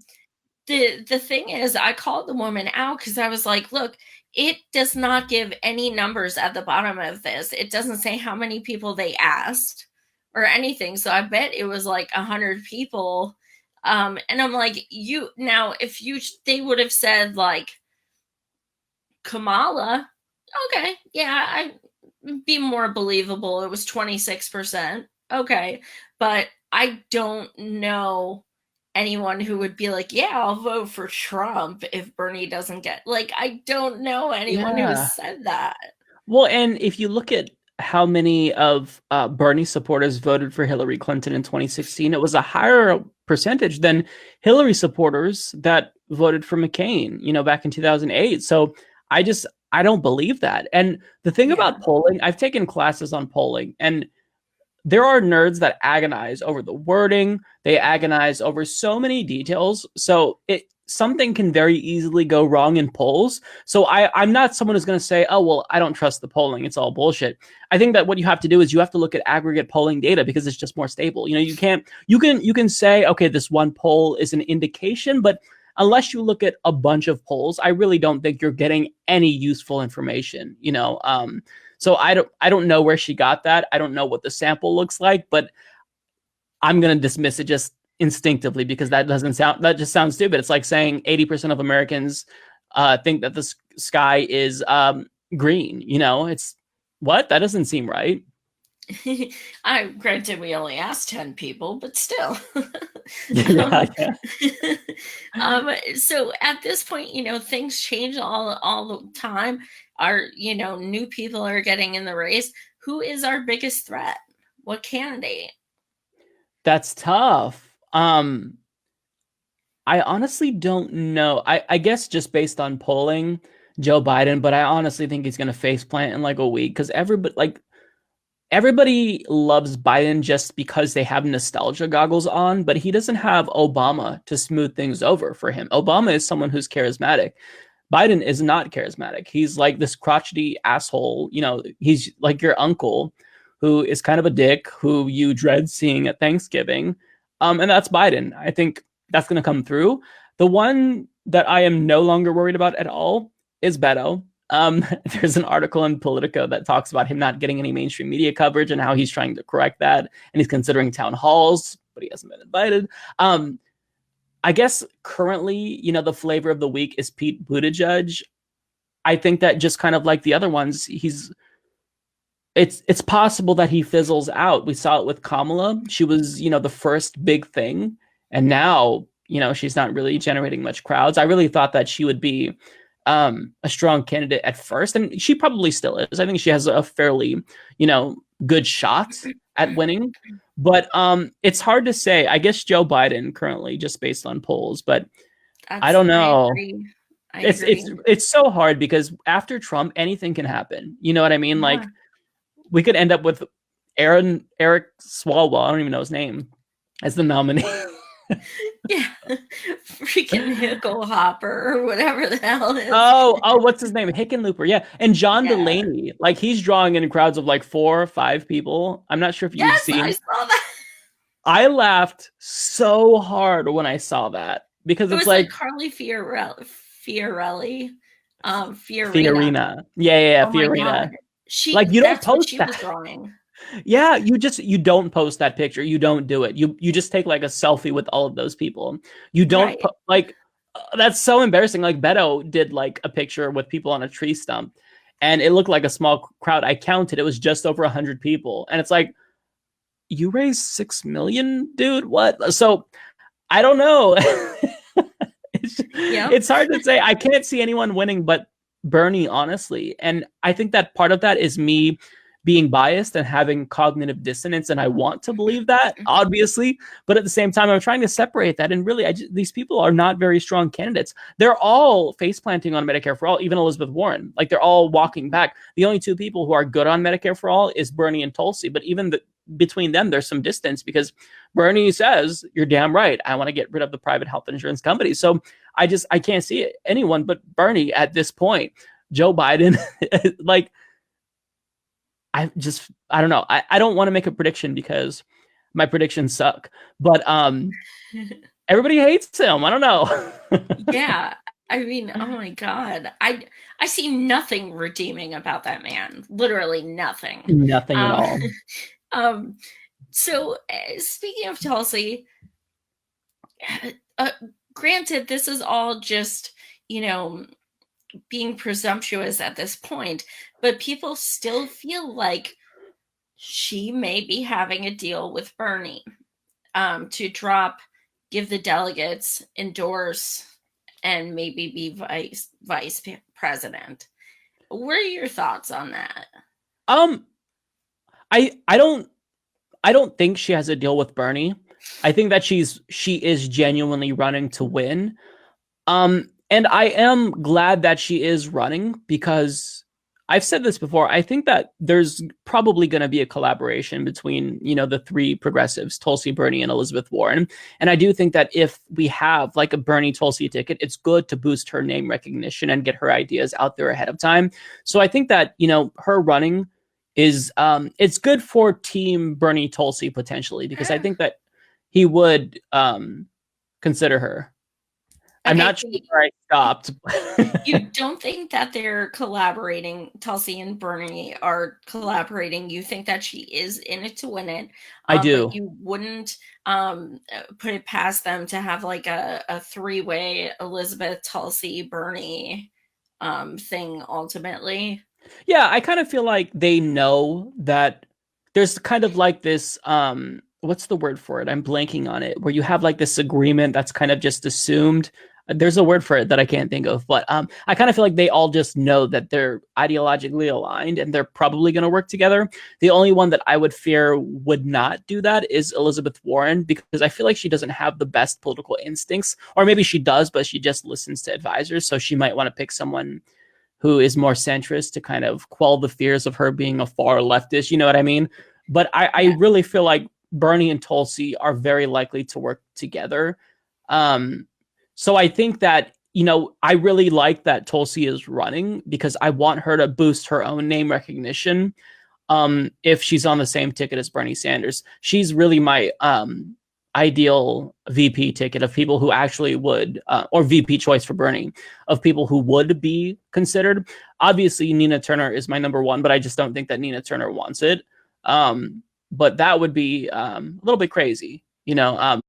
the thing is, I called the woman out because I was like, look, it does not give any numbers at the bottom of this. It doesn't say how many people they asked or anything. So I bet it was like 100 people. And I'm like, they would have said like Kamala, okay, yeah, I'd be more believable. It was 26%. Okay. But I don't know anyone who would be like, yeah, I'll vote for Trump if Bernie doesn't get, like, I don't know anyone who said that. Well, and if you look at how many of Bernie supporters voted for Hillary Clinton in 2016, it was a higher percentage than Hillary supporters that voted for McCain, back in 2008. So I don't believe that. And the thing about polling, I've taken classes on polling, and there are nerds that agonize over the wording. They agonize over so many details. So something can very easily go wrong in polls. So I'm not someone who's going to say, oh, well, I don't trust the polling. It's all bullshit. I think that what you have to do is you have to look at aggregate polling data because it's just more stable. You can say, okay, this one poll is an indication, but unless you look at a bunch of polls, I really don't think you're getting any useful information, So I don't know where she got that. I don't know what the sample looks like, but I'm going to dismiss it just instinctively because that just sounds stupid. It's like saying 80% of Americans think that the sky is green. You know, it's what? That doesn't seem right. Granted, we only asked 10 people, but still. Yeah. So at this point, you know, things change all the time. Our, you know, new people are getting in the race. Who is our biggest threat? What candidate? That's tough. I honestly don't know. I guess just based on polling, Joe Biden, but I honestly think he's going to face plant in like a week because everybody loves Biden just because they have nostalgia goggles on, but he doesn't have Obama to smooth things over for him. Obama is someone who's charismatic. Biden is not charismatic. He's like this crotchety asshole. You know, he's like your uncle who is kind of a dick who you dread seeing at Thanksgiving. And that's Biden. I think that's going to come through. The one that I am no longer worried about at all is Beto. There's an article in Politico that talks about him not getting any mainstream media coverage and how he's trying to correct that. And he's considering town halls, but he hasn't been invited. I guess currently, you know, the flavor of the week is Pete Buttigieg. I think that just kind of like the other ones, it's possible that he fizzles out. We saw it with Kamala. She was, you know, the first big thing. And now, you know, she's not really generating much crowds. I really thought that she would be a strong candidate at first. And she probably still is. I think she has a fairly, you know, good shot at winning. But it's hard to say. I guess Joe Biden currently, just based on polls, but I don't know. I agree. It's so hard because after Trump, anything can happen. You know what I mean? Yeah. Like we could end up with Eric Swalwell, I don't even know his name, as the nominee. Yeah, freaking Hicklehopper or whatever the hell it is. Oh, what's his name? Hickenlooper. Yeah, and John Delaney. Like he's drawing in crowds of like 4 or 5 people. I'm not sure if you've seen. I saw that. I laughed so hard when I saw that because it's like Carly Fiorelli. Fiorina. Yeah, oh Fiorina. She like you don't post she that. was drawing. Yeah, you don't post that picture. You don't do it. You just take like a selfie with all of those people. You don't that's so embarrassing. Like Beto did like a picture with people on a tree stump and it looked like a small crowd. I counted, it was just over 100 people. And it's like, you raised 6 million, dude? What? So I don't know. It's hard to say. I can't see anyone winning but Bernie, honestly. And I think that part of that is me being biased and having cognitive dissonance. And I want to believe that, obviously. But at the same time, I'm trying to separate that. And really, these people are not very strong candidates. They're all face planting on Medicare for All, even Elizabeth Warren. Like they're all walking back. The only 2 people who are good on Medicare for All is Bernie and Tulsi. But even between them, there's some distance because Bernie says, you're damn right, I want to get rid of the private health insurance companies. So I can't see anyone but Bernie at this point. Joe Biden, like, I don't know. I don't want to make a prediction because my predictions suck, but everybody hates him. I don't know. Yeah. I mean, oh my God. I see nothing redeeming about that man. Literally nothing. Nothing at all. So speaking of Tulsi, granted, this is all just, you know, being presumptuous at this point, but people still feel like she may be having a deal with Bernie to give the delegates, endorse, and maybe be vice president. What are your thoughts on that? I don't think she has a deal with Bernie. I think that she is genuinely running to win. And I am glad that she is running because I've said this before. I think that there's probably going to be a collaboration between, you know, the 3 progressives, Tulsi, Bernie, and Elizabeth Warren. And I do think that if we have like a Bernie Tulsi ticket, it's good to boost her name recognition and get her ideas out there ahead of time. So I think that, you know, her running is it's good for Team Bernie Tulsi potentially because I think that he would consider her. I'm not sure where I stopped. You don't think that they're collaborating, Tulsi and Bernie are collaborating. You think that she is in it to win it. I do. But you wouldn't put it past them to have like a three-way Elizabeth, Tulsi, Bernie thing ultimately. Yeah, I kind of feel like they know that there's kind of like this what's the word for it? I'm blanking on it, where you have like this agreement that's kind of just assumed. There's a word for it that I can't think of, but I kind of feel like they all just know that they're ideologically aligned and they're probably going to work together. The only one that I would fear would not do that is Elizabeth Warren, because I feel like she doesn't have the best political instincts, or maybe she does, but she just listens to advisors. So she might want to pick someone who is more centrist to kind of quell the fears of her being a far leftist. You know what I mean? But I really feel like Bernie and Tulsi are very likely to work together. So I think that, I really like that Tulsi is running because I want her to boost her own name recognition. If she's on the same ticket as Bernie Sanders, she's really my ideal VP ticket of people who actually would, or VP choice for Bernie, of people who would be considered. Obviously, Nina Turner is my number one, but I just don't think that Nina Turner wants it. But that would be a little bit crazy, now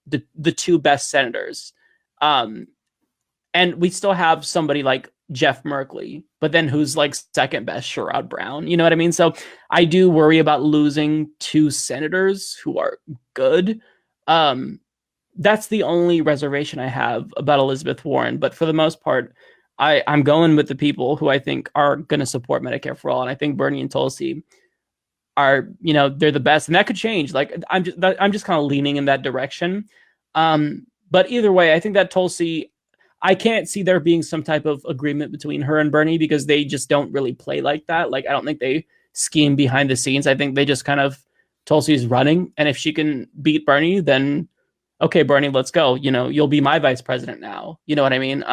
the two best senators. And we still have somebody like Jeff Merkley, but then who's like second best, Sherrod Brown. You know what I mean? So I do worry about losing two senators who are good. That's the only reservation I have about Elizabeth Warren. But for the most part, I'm going with the people who I think are going to support Medicare for all. And I think Bernie and Tulsi are, they're the best. And that could change. Like, I'm just kind of leaning in that direction. But either way, I think that Tulsi, I can't see there being some type of agreement between her and Bernie because they just don't really play like that. Like, I don't think they scheme behind the scenes. I think they just kind of, Tulsi's running. And if she can beat Bernie, then okay, Bernie, let's go. You'll be my vice president now. You know what I mean?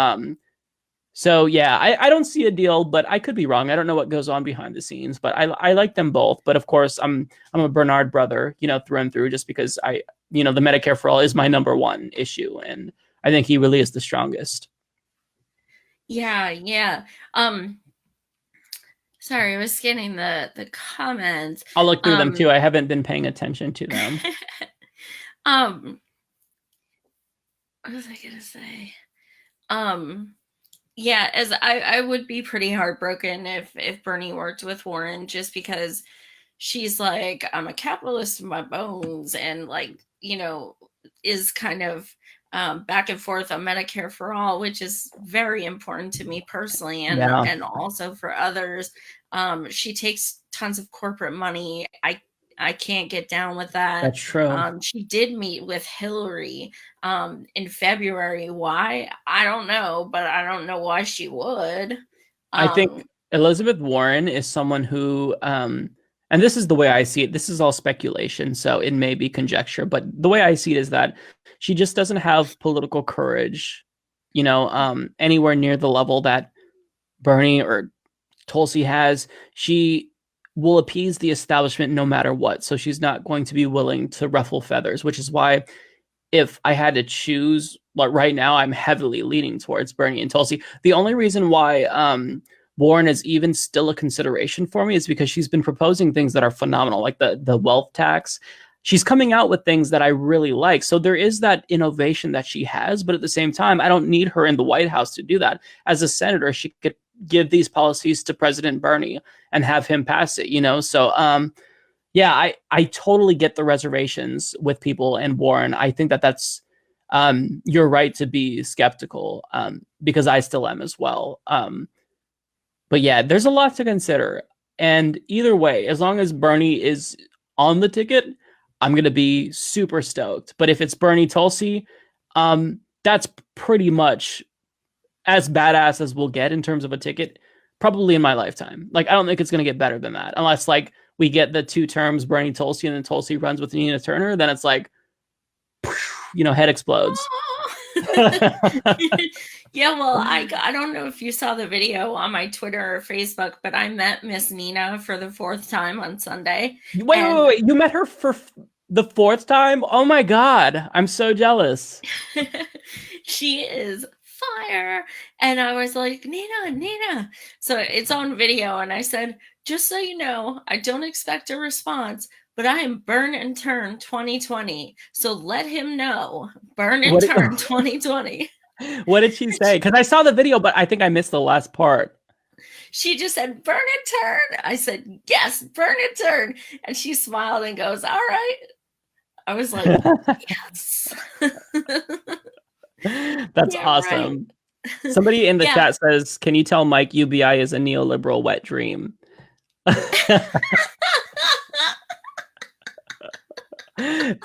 So yeah, I don't see a deal, but I could be wrong. I don't know what goes on behind the scenes, but I like them both. But of course, I'm a Bernard brother, through and through, just because the Medicare for all is my number one issue, and I think he really is the strongest. Yeah. Sorry, I was scanning the comments. I'll look through them too. I haven't been paying attention to them. What was I gonna say? Yeah, as I would be pretty heartbroken if Bernie worked with Warren, just because she's like, I'm a capitalist in my bones, and like, is kind of back and forth on Medicare for all, which is very important to me personally, and also for others. She takes tons of corporate money. I can't get down with that. That's true. She did meet with Hillary in February. Why? I don't know, but I don't know why she would. I think Elizabeth Warren is someone who, and this is the way I see it. This is all speculation, so it may be conjecture, but the way I see it is that she just doesn't have political courage, anywhere near the level that Bernie or Tulsi has. She will appease the establishment no matter what. So she's not going to be willing to ruffle feathers, which is why if I had to choose, like right now, I'm heavily leaning towards Bernie and Tulsi. The only reason why Warren is even still a consideration for me is because she's been proposing things that are phenomenal, like the wealth tax. She's coming out with things that I really like. So there is that innovation that she has, but at the same time, I don't need her in the White House to do that. As a senator, she could give these policies to President Bernie and have him pass it, So, yeah, I totally get the reservations with people and Warren. I think that's you're right to be skeptical because I still am as well. But yeah, there's a lot to consider. And either way, as long as Bernie is on the ticket, I'm going to be super stoked. But if it's Bernie Tulsi, that's pretty much as badass as we'll get in terms of a ticket, probably in my lifetime. Like, I don't think it's going to get better than that. Unless, like, we get the two terms, Bernie Tulsi, and then Tulsi runs with Nina Turner, then it's like, head explodes. Yeah, well, I don't know if you saw the video on my Twitter or Facebook, but I met Miss Nina for the 4th time on Sunday. Wait. You met her for the 4th time? Oh my God. I'm so jealous. she is fire. And I was like, Nina. So it's on video. And I said, just so you know, I don't expect a response, but I am burn and turn 2020. So let him know. Burn and turn 2020. What did she say? Because I saw the video, but I think I missed the last part. She just said, burn and turn. I said, yes, burn and turn. And she smiled and goes, all right. I was like, yes. That's awesome. Right. Somebody in the chat says, can you tell Mike UBI is a neoliberal wet dream?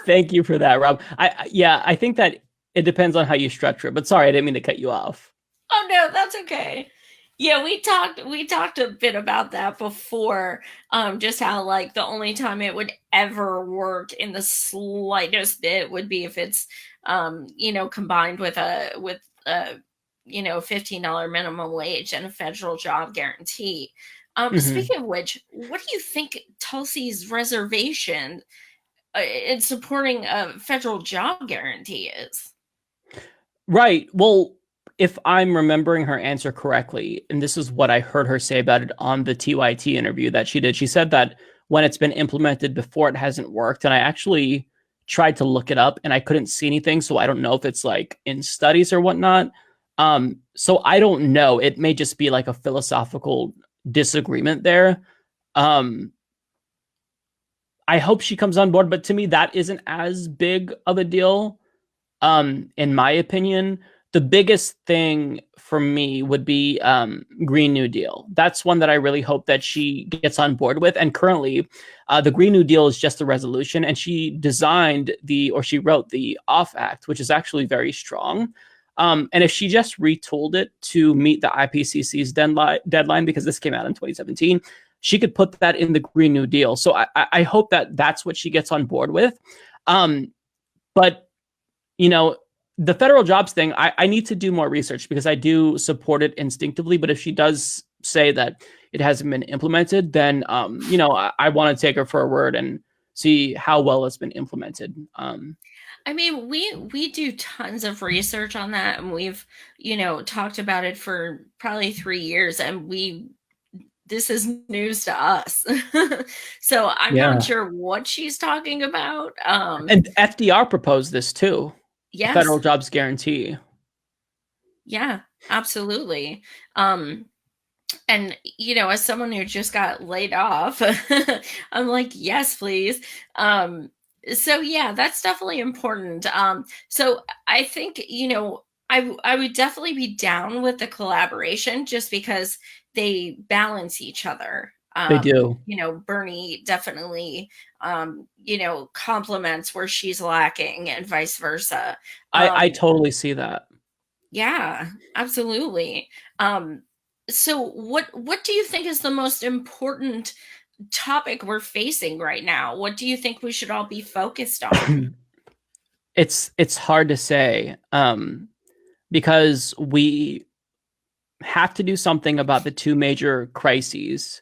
Thank you for that, Rob. I think that it depends on how you structure it. But sorry, I didn't mean to cut you off. Oh no, that's okay. Yeah, we talked a bit about that before. Just how like the only time it would ever work in the slightest bit would be if it's combined with a $15 minimum wage and a federal job guarantee. Speaking of which, what do you think Tulsi's reservation in supporting a federal job guarantee is? Right. Well, if I'm remembering her answer correctly, and this is what I heard her say about it on the TYT interview that she did, she said that when it's been implemented before, it hasn't worked. And I actually tried to look it up and I couldn't see anything. So I don't know if it's like in studies or whatnot. So I don't know. It may just be like a philosophical disagreement there. I hope she comes on board, but to me, that isn't as big of a deal. In my opinion, the biggest thing for me would be Green New Deal. That's one that I really hope that she gets on board with. And currently, the Green New Deal is just a resolution, and she she wrote the OFF Act, which is actually very strong. And if she just retooled it to meet the IPCC's deadline, because this came out in 2017, she could put that in the Green New Deal. So I hope that that's what she gets on board with. But, the federal jobs thing, I need to do more research because I do support it instinctively. But if she does say that it hasn't been implemented, then, I want to take her for a word and see how well it's been implemented. I mean, we do tons of research on that, and we've, talked about it for probably 3 years, and this is news to us. So I'm not sure what she's talking about. And FDR proposed this too. Yes. Federal jobs guarantee. Yeah, absolutely. And, as someone who just got laid off, I'm like, yes, please. So yeah, that's definitely important. So I think, I would definitely be down with the collaboration just because they balance each other. They do. Bernie definitely, complements where she's lacking and vice versa. I totally see that. Yeah, absolutely. So what do you think is the most important topic we're facing right now? What do you think we should all be focused on? It's hard to say, because we have to do something about the two major crises: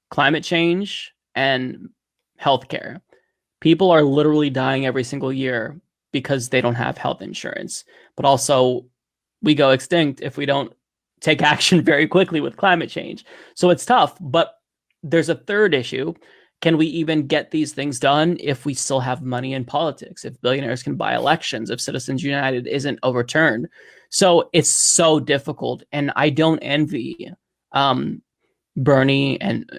climate change and healthcare. People are literally dying every single year because they don't have health insurance. But also, we go extinct if we don't take action very quickly with climate change. So it's tough, but there's a third issue. Can we even get these things done if we still have money in politics, if billionaires can buy elections, if Citizens United isn't overturned? So it's so difficult, and I don't envy Bernie and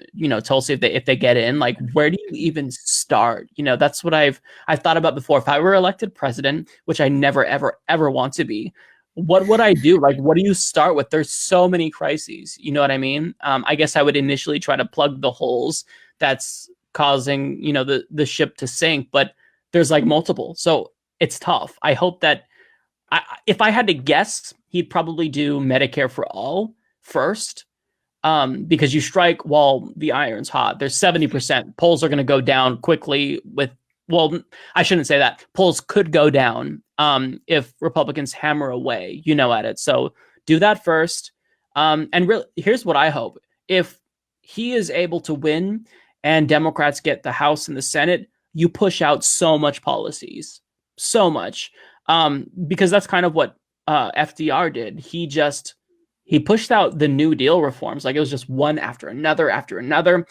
Tulsi if they get in. Like, where do you even start? That's what I've thought about before. If I were elected president, which I never ever want to be, what would I do? Like, what do you start with? There's so many crises. You know what I mean? I guess I would initially try to plug the holes that's causing the ship to sink, but there's like multiple, so it's tough. I hope that if I had to guess, he'd probably do Medicare for all first, because you strike while the iron's hot. There's 70%. Polls are going to go down quickly well, I shouldn't say that. Polls could go down if Republicans hammer away, at it. So do that first. And really, here's what I hope. If he is able to win and Democrats get the House and the Senate, you push out so much policies, so much. Because that's kind of what FDR did. He pushed out the New Deal reforms. Like, it was just one after another after another.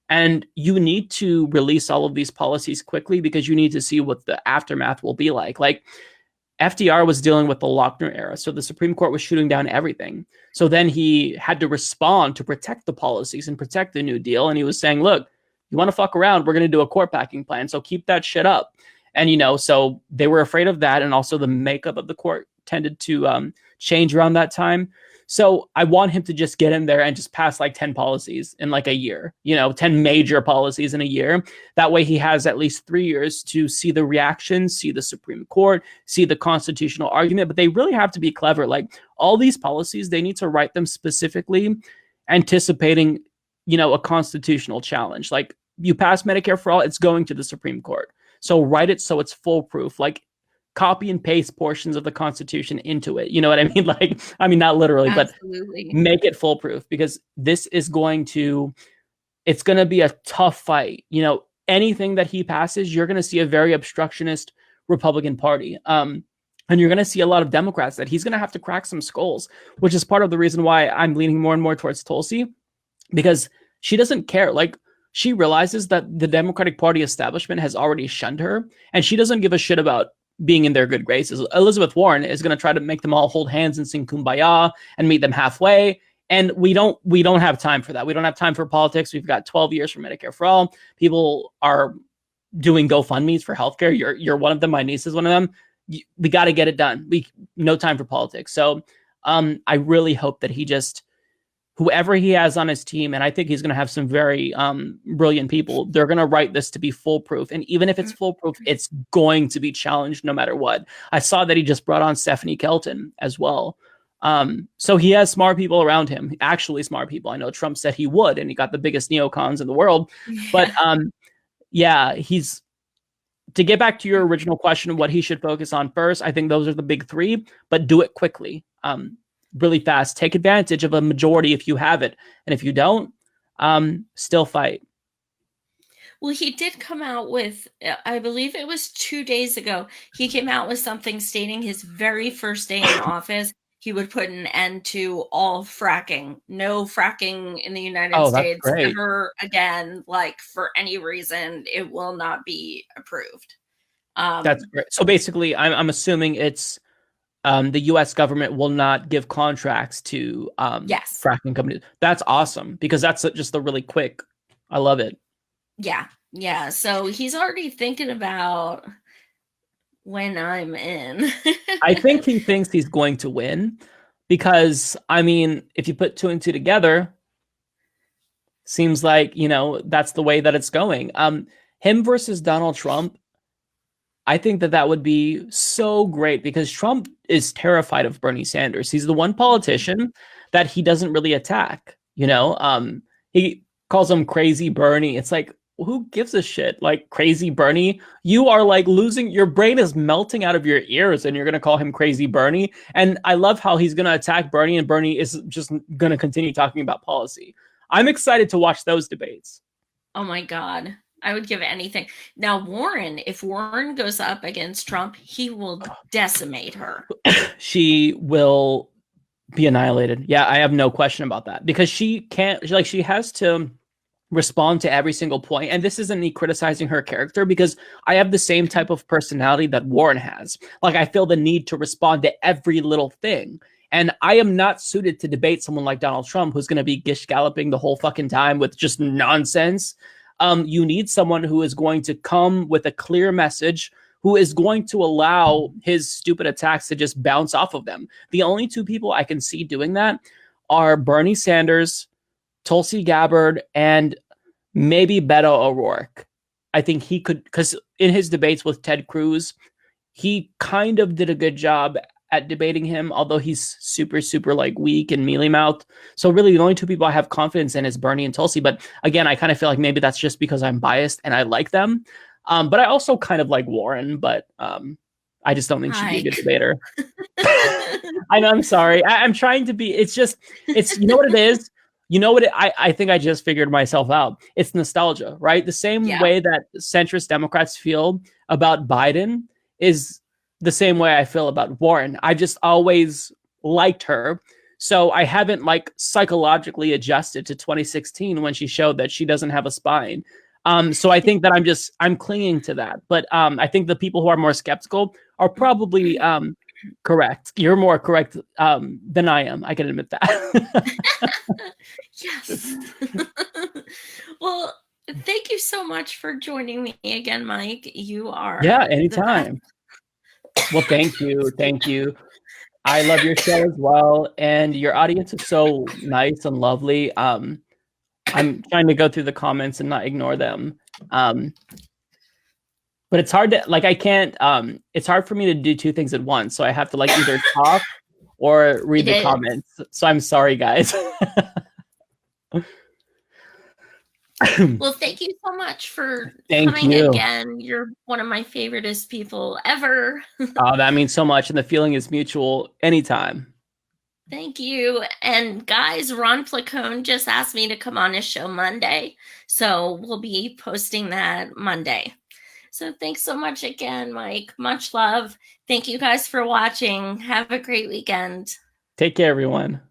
And you need to release all of these policies quickly because you need to see what the aftermath will be like. Like, FDR was dealing with the Lochner era, so the Supreme Court was shooting down everything. So then he had to respond to protect the policies and protect the New Deal. And he was saying, look, you want to fuck around, we're going to do a court packing plan. So keep that shit up. And, so they were afraid of that. And also the makeup of the court tended to change around that time. So I want him to just get in there and just pass like 10 policies in like a year, 10 major policies in a year. That way he has at least 3 years to see the reactions, see the Supreme Court, see the constitutional argument. But they really have to be clever. Like, all these policies, they need to write them specifically anticipating, a constitutional challenge. Like, you pass Medicare for all, it's going to the Supreme Court. So write it so it's foolproof. Like, copy and paste portions of the Constitution into it. You know what I mean? Like, I mean, not literally, Absolutely. but make it foolproof, because this is it's going to be a tough fight. Anything that he passes, you're going to see a very obstructionist Republican Party. And you're going to see a lot of Democrats that he's going to have to crack some skulls, which is part of the reason why I'm leaning more and more towards Tulsi, because she doesn't care. Like, she realizes that the Democratic Party establishment has already shunned her, and she doesn't give a shit about being in their good graces. Elizabeth Warren is going to try to make them all hold hands and sing Kumbaya and meet them halfway. And we don't have time for that. We don't have time for politics. We've got 12 years for Medicare for all. People are doing GoFundMe's for healthcare. You're one of them. My niece is one of them. We got to get it done. No time for politics. So I really hope that whoever he has on his team, and I think he's going to have some very brilliant people, they're going to write this to be foolproof. And even if it's foolproof, it's going to be challenged no matter what. I saw that he just brought on Stephanie Kelton as well. So he has smart people around him, actually smart people. I know Trump said he would, and he got the biggest neocons in the world. But to get back to your original question, what he should focus on first, I think those are the big three, but do it quickly. Really fast. Take advantage of a majority if you have it. And if you don't, still fight. Well, he did come out with, I believe it was 2 days ago, he came out with something stating his very first day in office, he would put an end to all fracking. No fracking in the United States ever again, like, for any reason. It will not be approved. That's great. So basically, I'm assuming it's the U.S. government will not give contracts to yes. fracking companies. That's awesome, because that's just a really quick. I love it. Yeah. So he's already thinking about when I'm in. I think he thinks he's going to win, because, I mean, if you put 2 and 2 together, seems like, that's the way that it's going. Him versus Donald Trump, I think that would be so great, because Trump is terrified of Bernie Sanders. He's the one politician that he doesn't really attack. He calls him Crazy Bernie. It's like, who gives a shit? Like, Crazy Bernie? You are like losing, your brain is melting out of your ears, and you're going to call him Crazy Bernie. And I love how he's going to attack Bernie, and Bernie is just going to continue talking about policy. I'm excited to watch those debates. Oh my God. I would give anything. Now, Warren, if Warren goes up against Trump, he will decimate her. She will be annihilated. Yeah, I have no question about that, because she has to respond to every single point. And this isn't me criticizing her character, because I have the same type of personality that Warren has. Like, I feel the need to respond to every little thing. And I am not suited to debate someone like Donald Trump, who's going to be gish galloping the whole fucking time with just nonsense. You need someone who is going to come with a clear message, who is going to allow his stupid attacks to just bounce off of them. The only 2 people I can see doing that are Bernie Sanders, Tulsi Gabbard, and maybe Beto O'Rourke. I think he could, because in his debates with Ted Cruz, he kind of did a good job at debating him, although he's super, super like weak and mealy mouthed. So really the only 2 people I have confidence in is Bernie and Tulsi. But again, I kind of feel like maybe that's just because I'm biased and I like them. But I also kind of like Warren, but I just don't think she'd be a good debater. I know, I'm sorry. I'm trying to be, it's you know what it is? I think I just figured myself out. It's nostalgia, right? The same way that centrist Democrats feel about Biden is the same way I feel about Warren. I just always liked her. So I haven't like psychologically adjusted to 2016 when she showed that she doesn't have a spine. So I think that I'm clinging to that. But I think the people who are more skeptical are probably correct. You're more correct than I am. I can admit that. Yes. Well, thank you so much for joining me again, Mike. You are anytime. Well, thank you. Thank you. I love your show as well. And your audience is so nice and lovely. I'm trying to go through the comments and not ignore them. But it's hard to like, I can't, it's hard for me to do two things at once. So I have to like either talk or read the comments. So I'm sorry, guys. Well, thank you so much for coming again. You're one of my favoriteest people ever. Oh, that means so much. And the feeling is mutual anytime. Thank you. And guys, Ron Placone just asked me to come on his show Monday. So we'll be posting that Monday. So thanks so much again, Mike. Much love. Thank you guys for watching. Have a great weekend. Take care, everyone.